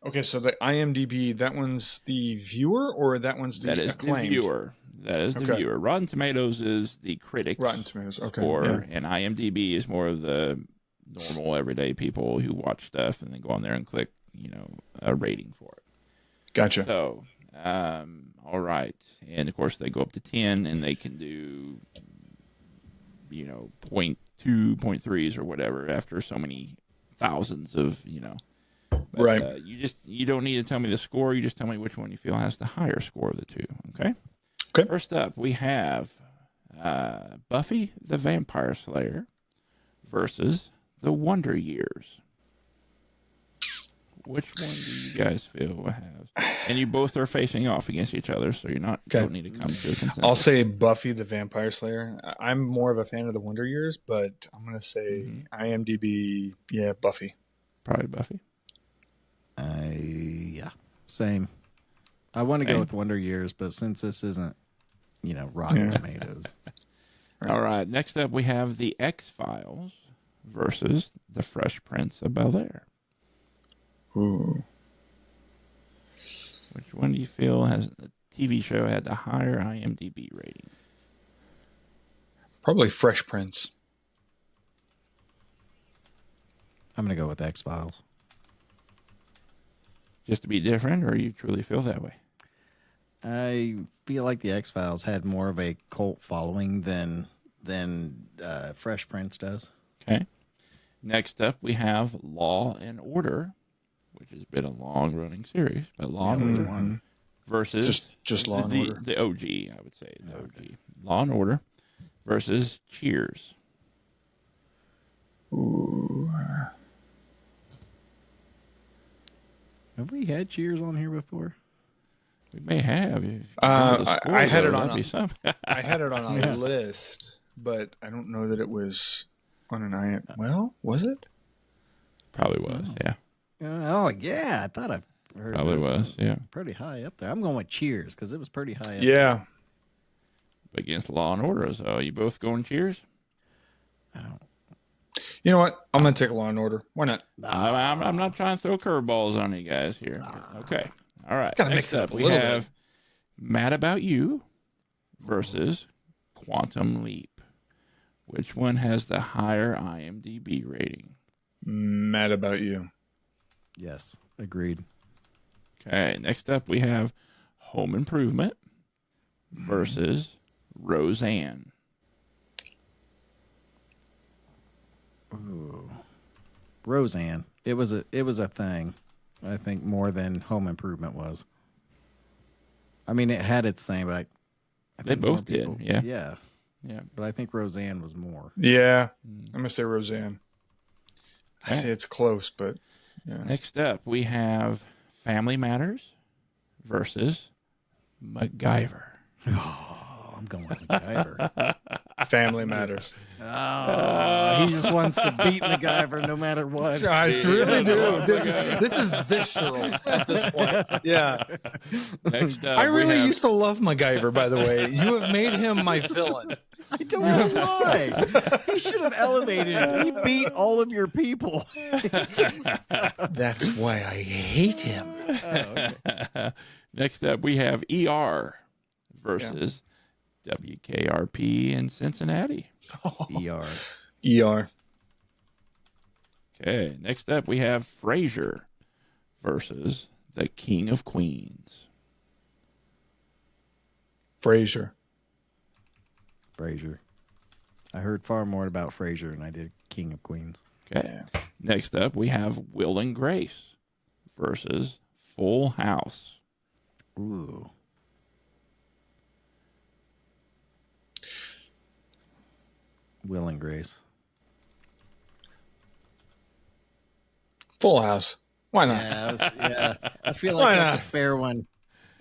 Okay, so the IMDb, that one's the viewer, or that one's the acclaimed? The viewer. That is the viewer. Rotten Tomatoes is the critics. Rotten Tomatoes, okay. Score, and IMDb is more of the normal, everyday people who watch stuff and then go on there and click, a rating for it. Gotcha. So, all right. And, of course, they go up to 10, and they can do, 0.2, 0.3s or whatever after so many thousands of, But, right. You don't need to tell me the score. You just tell me which one you feel has the higher score of the two, okay? Okay. First up, we have Buffy the Vampire Slayer versus The Wonder Years. Which one do you guys feel will have? And you both are facing off against each other, so you don't need to come to a consensus. I'll say Buffy the Vampire Slayer. I'm more of a fan of the Wonder Years, but I'm going to say IMDb, Buffy. Probably Buffy. Yeah, same. I want to go with Wonder Years, but since this isn't, Rotten Tomatoes. All right. Next up, we have The X-Files versus The Fresh Prince of Bel-Air. Ooh. Which one do you feel has the TV show had the higher IMDb rating? Probably Fresh Prince. I'm going to go with X-Files. Just to be different, or you truly feel that way? I feel like the X-Files had more of a cult following than Fresh Prince does. Okay. Next up, we have Law and Order, which has been a long-running series, but Law and Order versus just Law and Order. The OG, I would say, the OG. Law and Order versus Cheers. Ooh. Have we had Cheers on here before? We may have. I had it on. I had it on a list, but I don't know that it was on an IM. Well, was it? Probably was. Yeah. Yeah. I thought I heard. Probably was. Yeah. Pretty high up there. I'm going with Cheers because it was pretty high up. Yeah. against Law and Order. So you both going Cheers? You know what? I'm going to take Law and Order. Why not? I'm not trying to throw curveballs on you guys here. Okay. All right. Gotta Next mix it up, up a we little have Mad About You versus Quantum Leap. Which one has the higher IMDb rating? Mad About You. Yes, agreed. Okay. Next up, we have Home Improvement versus Roseanne. Ooh. Roseanne. It was a thing. I think more than Home Improvement was. I mean, it had its thing, but I They think more both did, people- yeah. Yeah, but I think Roseanne was more. Yeah. I'm going to say Roseanne. I Okay. say it's close, but yeah. Next up, we have Family Matters versus MacGyver. Oh, I'm going with MacGyver. Family Matters. Oh, he just wants to beat MacGyver no matter what. I really do. This is visceral at this point. Yeah. Next up, I really we have, used to love MacGyver, by the way. You have made him my villain. I don't know why. He should have elevated it. He beat all of your people. That's why I hate him. Next up, we have ER versus WKRP in Cincinnati. ER. ER. Okay. Next up, we have Frasier versus the King of Queens. Frasier. Frasier. I heard far more about Frasier than I did King of Queens. Okay. Next up, we have Will and Grace versus Full House. Ooh. Will and Grace. Full House. Why not? Yeah, I feel Why like that's not? a fair one.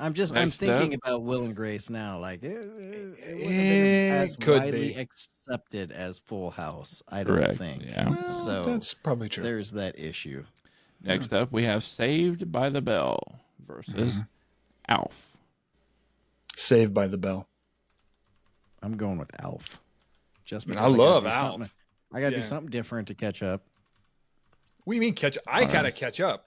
I'm Next thinking up. about Will and Grace now. Like it wouldn't have been It as could widely be. accepted as Full House. I don't Correct. think. Yeah. Well, So that's probably true. there's that issue. Next up, we have Saved by the Bell versus Alf. Saved by the Bell. I'm going with Alf. Just I mean, because I gotta love do Alf. something- I got to Yeah. do something different to catch up. What do you mean catch up? I gotta catch up.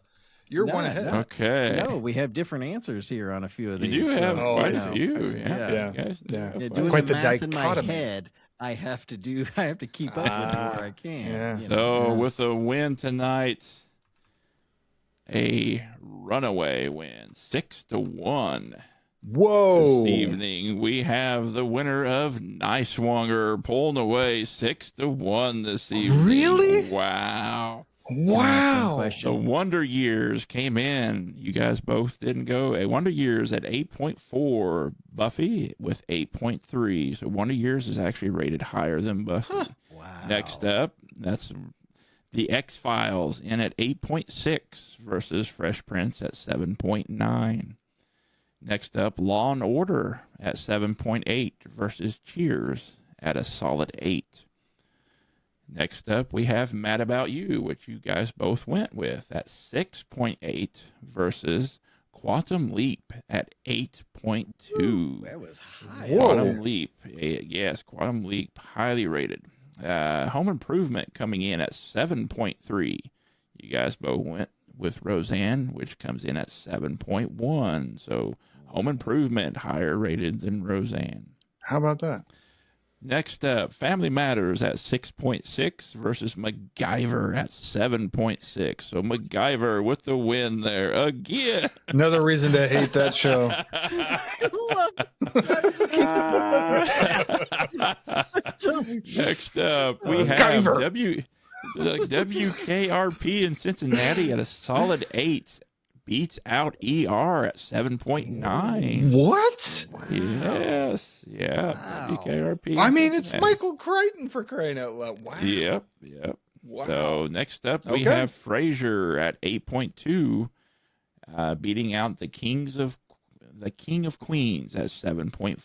You're No, one ahead. no. Okay. No, we have different answers here on a few of You these. do have Oh, quite I a see. few. I see. Yeah. Yeah. You guys do Yeah. have Yeah, quite doing a Quite the the math in my dichotomy. head, I have to keep up with it where I can. yeah. you know. So with a win tonight, a runaway win, 6-1. Whoa. This evening, we have the winner of Nicewonger pulling away 6-1 this evening. Really? Wow. Wow. The Question. Wonder Years came in. You guys both didn't go. A Wonder Years at 8.4. Buffy with 8.3. So Wonder Years is actually rated higher than Buffy. Wow. Next up, that's the X-Files in at 8.6 versus Fresh Prince at 7.9. Next up, Law and Order at 7.8 versus Cheers at a solid 8. Next up, we have Mad About You, which you guys both went with at 6.8 versus Quantum Leap at 8.2. That was high. Whoa. Quantum Leap, yes, Quantum Leap, highly rated. Home Improvement coming in at 7.3. You guys both went with Roseanne, which comes in at 7.1. So Home Improvement higher rated than Roseanne. How about that? Next up, Family Matters at 6.6 versus MacGyver at 7.6. So MacGyver with the win there again. Another reason to hate that show. Next up, we have MacGyver. WKRP in Cincinnati at a solid 8. Beats out ER at 7.9. What? Yes. Yeah. Wow. WKRP. I mean, it's Cincinnati. Michael Crichton for crying out loud. Wow. Yep. Wow. So next up, we Okay. have Frasier at 8.2, beating out the King of Queens at 7.4.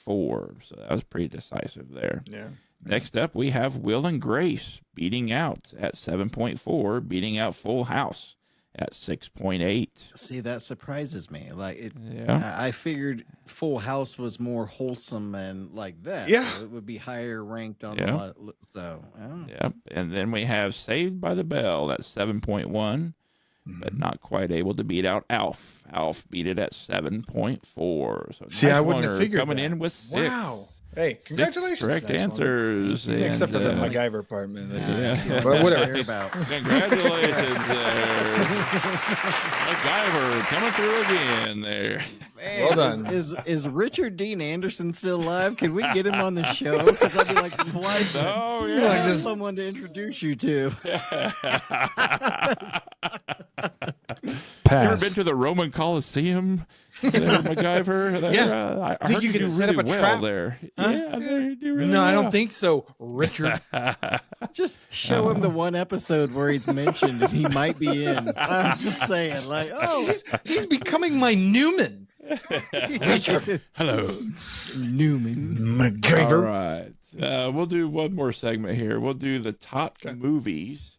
So that was pretty decisive there. Yeah. Next up, we have Will and Grace beating out at 7.4, beating out Full House at 6.8. See, that surprises me. Like it, Yeah. I figured Full House was more wholesome and like that. Yeah. So it would be higher ranked on Yeah. the li- so. Oh. Yep. And then we have Saved by the Bell at 7.1, but not quite able to beat out Alf. Alf beat it at 7.4. So See, I wouldn't Nice have figured coming that. in with 6. Wow. Hey, congratulations. Correct Nice one. answers. Except for the And, MacGyver part, man. That yeah. doesn't Yeah, but whatever. care about. Congratulations there. MacGyver coming through again there. Man, Well done. Is Richard Dean Anderson still alive? Can we get him on the show? Because I'd be like, why? Oh, I yeah. have someone to introduce you to. You ever Pass. been to the Roman Coliseum, MacGyver? Yeah. I Think heard you you could do set really up a well trap? there. Huh? Yeah, you do really No, I well. don't think so, Richard. Just show him the one episode where he's mentioned and he might be in. I'm just saying, like, oh, He's becoming my Newman. Richard Hello. Newman. All MacGyver. right. We'll do one more segment here. We'll do the top movies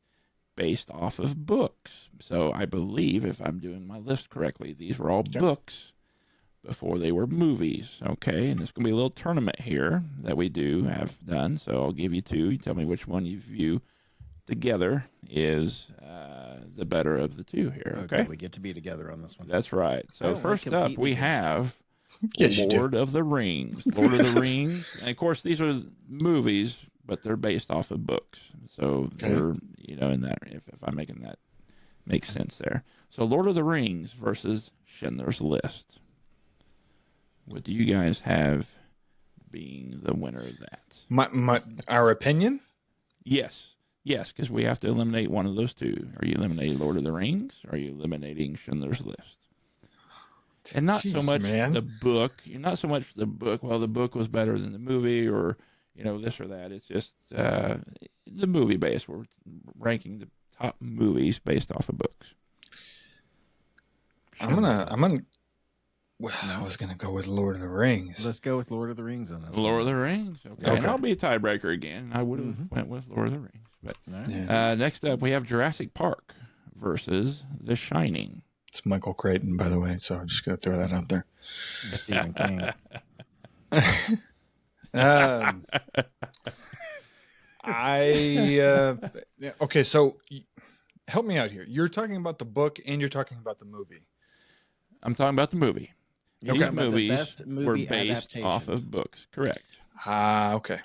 based off of books. So I believe, if I'm doing my list correctly, these were all books before they were movies. Okay, and there's going to be a little tournament here that we do have done. So I'll give you two. You tell me which one you view together is the better of the two here. Okay, We get to be together on this one. that's right. I So don't like first up, competing we against have Yes, you do. Lord of the Rings. Lord of the Rings. And of course, these are movies, but they're based off of books. So they're, in that, if I'm making that make sense there. So Lord of the Rings versus Schindler's List. What do you guys have being the winner of that? Our opinion? Yes, because we have to eliminate one of those two. Are you eliminating Lord of the Rings? Or are you eliminating Schindler's List? And not so Jeez, much man. the book. Not so much the book. Well, the book was better than the movie, or this or that. It's just the movie base. We're ranking the top movies based off of books. I'm gonna. Well, I was gonna go with Lord of the Rings. Let's go with Lord of the Rings on this. Lord of the Rings. Okay. And I'll be a tiebreaker again. I would have went with Lord of the Rings. But Nice. next up, we have Jurassic Park versus The Shining. It's Michael Crichton, by the way. So I'm just gonna throw that out there. Stephen King. Okay. So help me out here. You're talking about the book and you're talking about the movie. I'm talking about the movie. You're These talking about the movies best were movie based off adaptations. of books. Correct. Okay.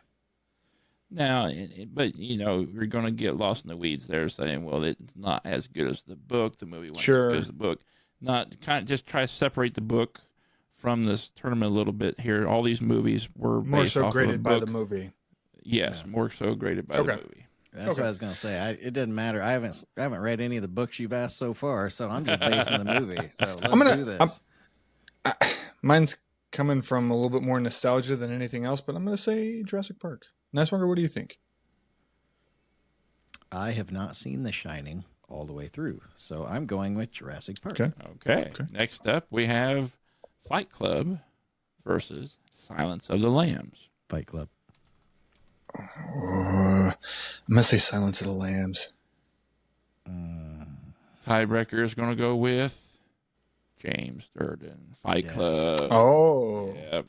Now, but you're going to get lost in the weeds there, saying, "Well, it's not as good as the book. The movie wasn't Sure. as good as the book." Not kind of just try to separate the book from this tournament a little bit here. All these movies were More based so off graded of a by book. the movie. Yes, more so graded by the Okay. movie. That's Okay. what I was gonna say. It doesn't matter. I haven't read any of the books you've asked so far, so I'm just basing the movie. So let's do this. Mine's coming from a little bit more nostalgia than anything else, but I'm going to say Jurassic Park. Nice Wonder, what do you think? I have not seen The Shining all the way through, so I'm going with Jurassic Park. Okay. Okay. Next up, we have Fight Club versus Silence of the Lambs. Fight Club. I'm going to say Silence of the Lambs. Tiebreaker is going to go with James Durden. Fight Yes. Club. Oh, Yep.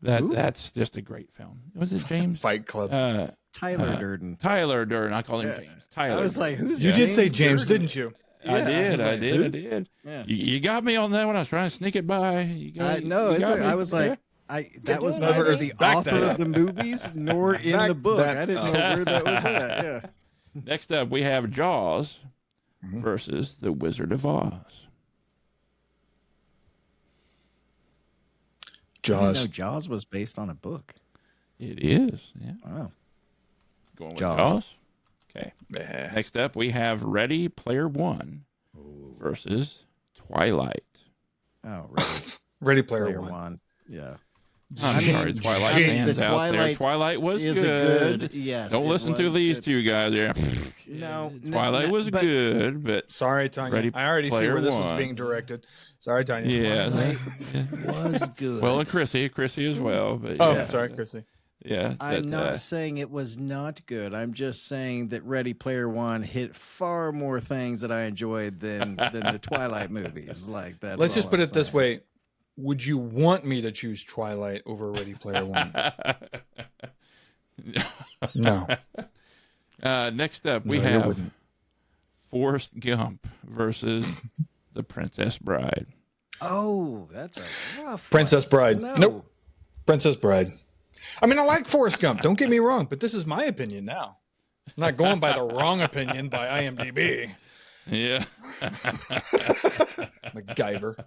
That's just a great film. Was it James? Fight Club. Tyler Durden. Tyler Durden. I call him James. Tyler. I was like, who's you did say James James, Durden? didn't you? I Yeah, did. was I like, did. who? I did. Yeah. You got me on that one. I was trying to sneak it by. You got, No, you it's. got me. I was like, Yeah. that was Those neither are- the back that author up. of the movies nor in Back the book. that I didn't know where that was at. Yeah. Next up, we have Jaws Mm-hmm. versus The Wizard of Oz. I didn't know Jaws. Jaws was based on a book. It is. Yeah. Wow. Going with Jaws. Jaws. Okay. Yeah. Next up, we have Ready Player One versus Twilight. Oh, right. Ready Player Player One. One. Yeah. I'm sorry, Twilight fans the out there. Twilight Twilight was is good. a good. Yes. Don't it listen to was these good. two guys here. No, Twilight was but- good, but Sorry, Tanya. Ready I already see Player where this one's One. being directed. Sorry, Tanya. yeah. Was good. Well, and Chrissy as well. But Oh, yes. sorry, Chrissy. Yeah, I'm not saying it was not good. I'm just saying that Ready Player One hit far more things that I enjoyed than the Twilight movies. Like that's. Let's just all put I'm it this saying. way. Would you want me to choose Twilight over Ready Player One? No. Next up, we No, you have wouldn't. Forrest Gump versus The Princess Bride. Oh, that's a rough Princess one. Bride. No. Nope. Princess Bride. I mean, I like Forrest Gump. Don't get me wrong, but this is my opinion now. I'm not going by the wrong opinion by IMDb. Yeah. MacGyver.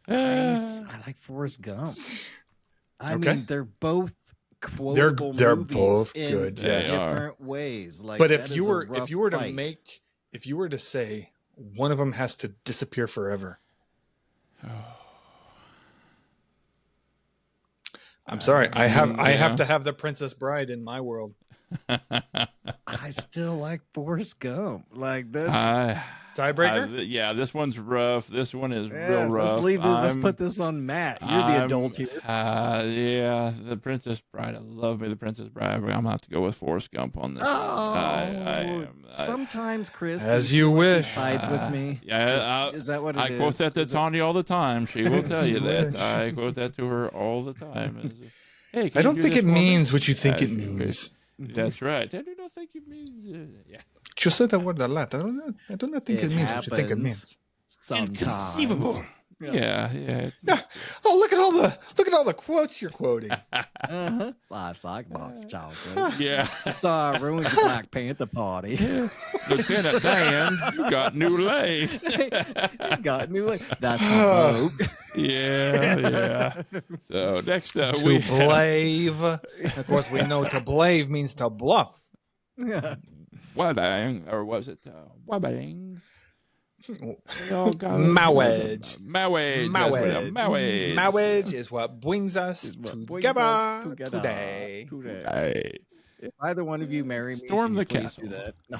I like Forrest Gump. I Okay. mean, they're both quotable They're movies both in good, yeah. different ways. Like, But that if is you a were rough fight. if you were to say one of them has to disappear forever, I'm sorry. I have to have the Princess Bride in my world. I still like Forrest Gump. Like that's Tiebreaker? Yeah, this one's rough. This one is yeah, real rough. let's leave this. Let's put this on Matt. You're the adult here. Yeah, The Princess Bride. I love me, The Princess Bride. But I'm gonna have to go with Forrest Gump on this. Oh, sometimes Chris, As do you feel like he wish. sides with me. Yeah, is that what it is? I quote that to Tanya all the time. She will tell you you that. wish. I quote that to her all the time. Hey, can I you don't do think this it for me? means what you think As it you wish. means. That's right. I do not think it means. Yeah. Just said that word a lot. I do not think it means what you think it happens means. Sometimes. Yeah. Yeah. Oh, look at all the quotes you're quoting. Life's like box chocolate. Yeah. Sorry, I ruined your Black Panther party. Lieutenant Dan, you got new legs. You got new. That's my boat. Yeah. So next up, To we have blave. Of course, we know to blave means to bluff. Wadang, or was it Wabang? Marriage. Marriage. Marriage is what brings us together today. If either one of you marry me, Storm can you the please castle. do that? No.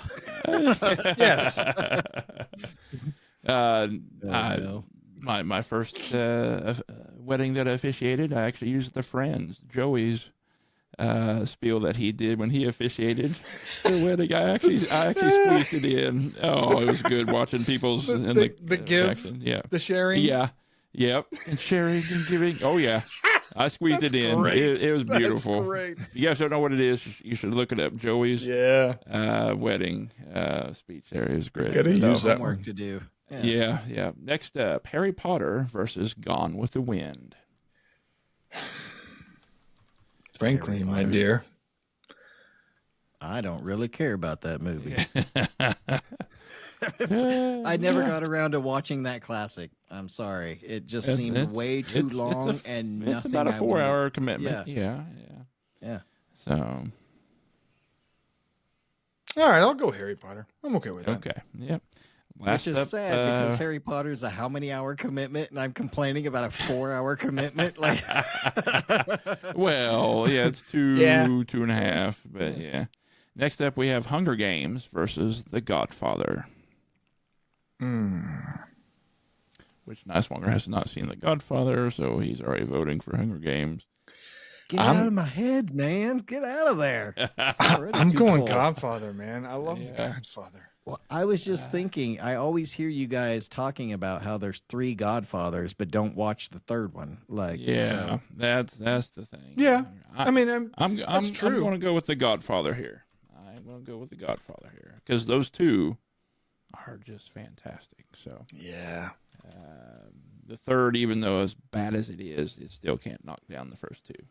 Yes. No. My first wedding that I officiated, I actually used the Friends, Joey's spiel that he did when he officiated the wedding. I actually squeezed it in. Oh, it was good watching people's The give, reaction. Yeah, the sharing. yeah, yep, and sharing and giving. Oh yeah, I squeezed it in. Great. It was beautiful. That's great. If you guys don't know what it is, you should look it up. Joey's wedding speech there is great. Gotta use that Homework one. to do. Yeah. Next up, Harry Potter versus Gone with the Wind. Frankly, my dear. I don't really care about that movie. I never got around to watching that classic. I'm sorry. It just seemed way too long and nothing. It's about a 4-hour commitment. Yeah. So. All right, I'll go Harry Potter. I'm okay with that. Okay. Yep. Which is sad because Harry Potter's a how many hour commitment, and I'm complaining about a 4-hour commitment. Like, well, yeah, it's 2.5, but yeah. Next up, we have Hunger Games versus The Godfather. Which Nicemonger has not seen The Godfather, so he's already voting for Hunger Games. get out of my head, man! Get out of there. I'm going Godfather, man. I love The Godfather. Well, I was just thinking, I always hear you guys talking about how there's 3 Godfathers, but don't watch the third one. Like, Yeah, that's the thing. Yeah, I mean, I'm true. going to go with The Godfather here. I'm going to go with The Godfather here because those two are just fantastic. So yeah. The third, even though as bad as it still can't knock down the first two. And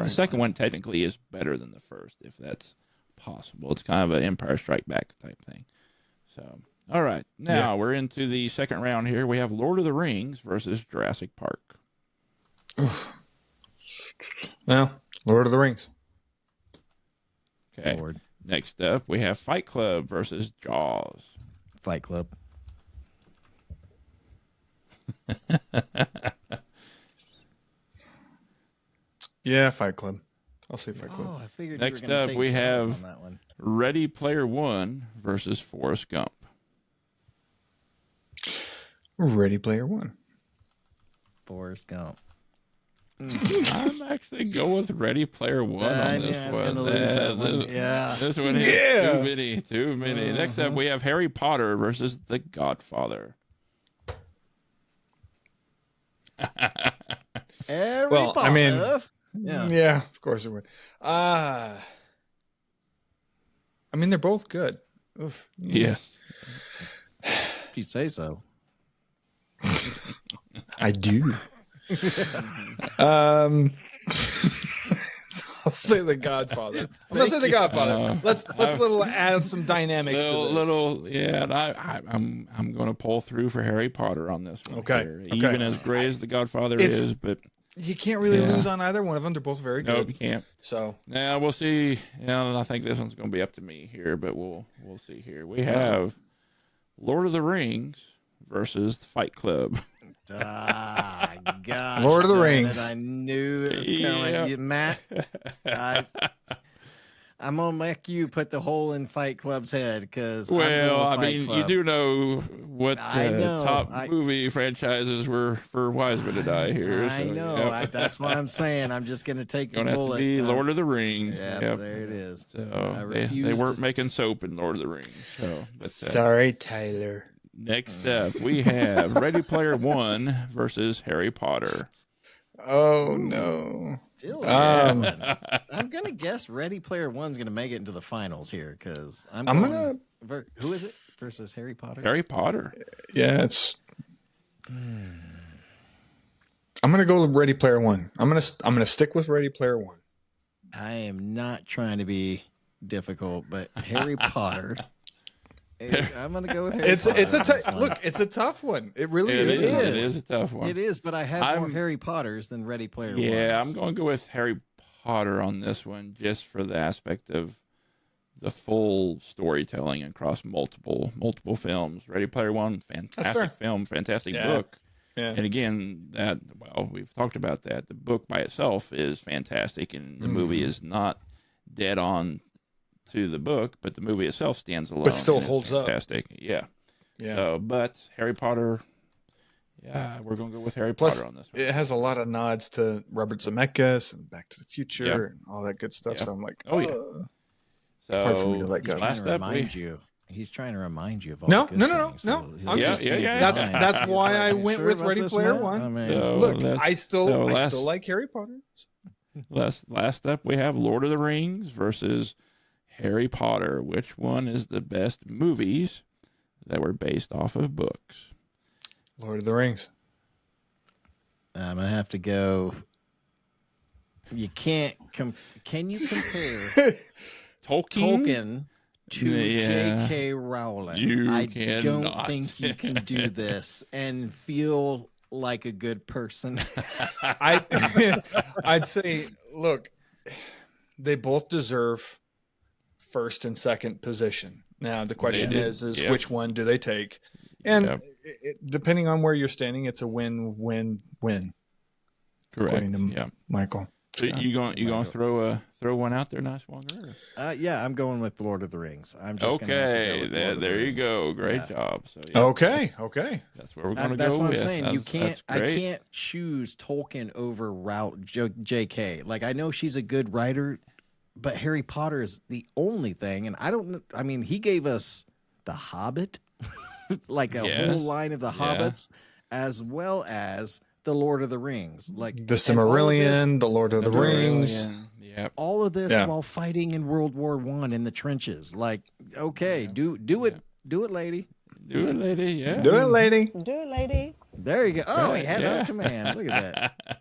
Right. the second one technically is better than the first, if that's possible. It's kind of an Empire Strike Back type thing. So, all right. Now we're into the second round here. We have Lord of the Rings versus Jurassic Park. Well, Lord of the Rings. Okay. Lord. Next up, we have Fight Club versus Jaws. Fight Club. Yeah, Fight Club. I'll say Fight Club. Oh, I figured Next you were gonna up, take we Jaws have on that one. Ready Player One versus Forrest Gump. Ready Player One. Forrest Gump. I'm actually going with Ready Player One on this I was one. gonna lose that one. Yeah. This one is Yeah. too many. Next up, we have Harry Potter versus The Godfather. Harry Well, I Potter. mean, yeah. of course it would. I mean, they're both good. Oof. Yes. If you say so. I do. I'll say The Godfather. I'm gonna say The Godfather. Let's add some dynamics to this. And I'm going to pull through for Harry Potter on this one. Okay, here. okay. Even as great as The Godfather is, but You can't really lose on either one of them. They're both very no, good. you can't. So Now we'll see. I think this one's going to be up to me here, but we'll see here. We have Lord of the Rings versus Fight Club. Gosh. Lord of the darn Rings. it, I knew it was coming. Yep. You, Matt, I'm going to make you put the hole in Fight Club's head because Well, I mean, you do know what I know. top movie franchises were for Wiseman and I here. I so, know. Yep. That's what I'm saying. I'm just going to take the Going to have bullet. to be Lord of the Rings. Yeah, Yep. there it is. So they refuse weren't to- making soap in Lord of the Rings. So, but, sorry, Tyler. next up, we have Ready Player One versus Harry Potter. Oh no. Still, Um, I'm going to guess Ready Player One's going to make it into the finals here because I'm gonna. Who is it versus Harry Potter? Harry Potter. Yeah, it's. I'm gonna go with Ready Player One. I'm gonna stick with Ready Player One. I am not trying to be difficult, but Harry Potter. I'm gonna go with Harry It's Potter. a on this one. look. It's a tough one. It really It is. is. a tough It one. is a tough one. It is, but I have more I'm- Harry Potters than Ready Player One. Yeah, I'm going to go with Harry Potter on this one just for the aspect of the full storytelling across multiple films. Ready Player One, fair. fantastic film, fantastic Yeah. book. Yeah. And again, we've talked about that. The book by itself is fantastic, and the movie is not dead on to the book, but the movie itself stands alone. But still and is holds up. fantastic. Yeah. Yeah. So, but Harry Potter, we're going to go with Harry Plus, Potter on this one. it has a lot of nods to Robert Zemeckis and Back to the Future Yeah. and all that good stuff. Yeah. So I'm like, Oh, yeah. hard for me So to let go. last up, He's trying to remind you of all No, the good no. things, so he'll I'm just just- keep yeah. reminding That's you. why I You went sure with about Ready this, Player Matt? One. I mean, So Look, that's- I still last- like Harry Potter. Last up, we have Lord of the Rings versus Harry Potter. Which one is the best movies that were based off of books? Lord of the Rings. I'm gonna have to go. You can't. Can you compare Tolkien to Yeah. J.K. Rowling? You I cannot. don't think you can do this and feel like a good person. I'd say, look, they both deserve first and second position. Now the question They do. is Yep. which one do they take? And Yep. depending on where you're standing, it's a win-win-win. Correct. According to Yeah. Michael. So you going to throw one out there, nice one? Yeah, I'm going with Lord of the Rings. I'm just gonna have to go Okay, with Lord of the there you Rings. go. Great Yeah. job. So Okay. that's where we're going to That's go what I'm with. saying. You That's can't. I great. can't choose Tolkien over J.K. Like I know she's a good writer, but Harry Potter is the only thing, and I don't. I mean, he gave us The Hobbit, like a Yes. whole line of the Yeah. Hobbits, as well as the Lord of the Rings, like The and all of this- Silmarillion, the Lord of the Rings. Yep. All of this Yeah. while fighting in World War One in the trenches. Like, okay, do it, do it, lady. Do it, lady. Yeah. Do it, lady. Do it, lady. There you go. Oh, he Right, had it yeah. on command. Look at that.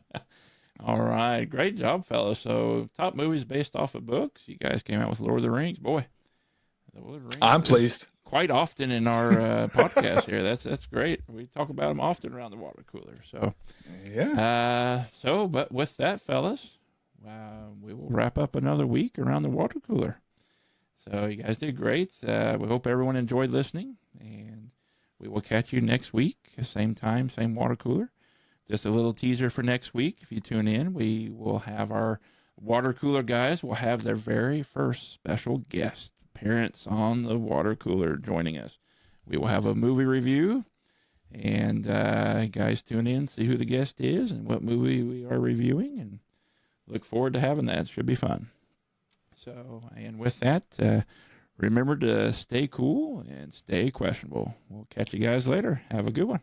All right. Great job, fellas. So, top movies based off of books. You guys came out with Lord of the Rings. Boy, the Lord of the Rings I'm is pleased. quite often in our podcast here. That's great. We talk about them often around the water cooler. So, Yeah. but with that, fellas, we will wrap up another week around the water cooler. So, you guys did great. We hope everyone enjoyed listening, and we will catch you next week, same time, same water cooler. Just a little teaser for next week. If you tune in, we will have our water cooler guys will have their very first special guest appearance on the water cooler joining us. We will have a movie review, And guys, tune in, see who the guest is and what movie we are reviewing, and look forward to having that. It should be fun. So, and with that, remember to stay cool and stay questionable. We'll catch you guys later. Have a good one.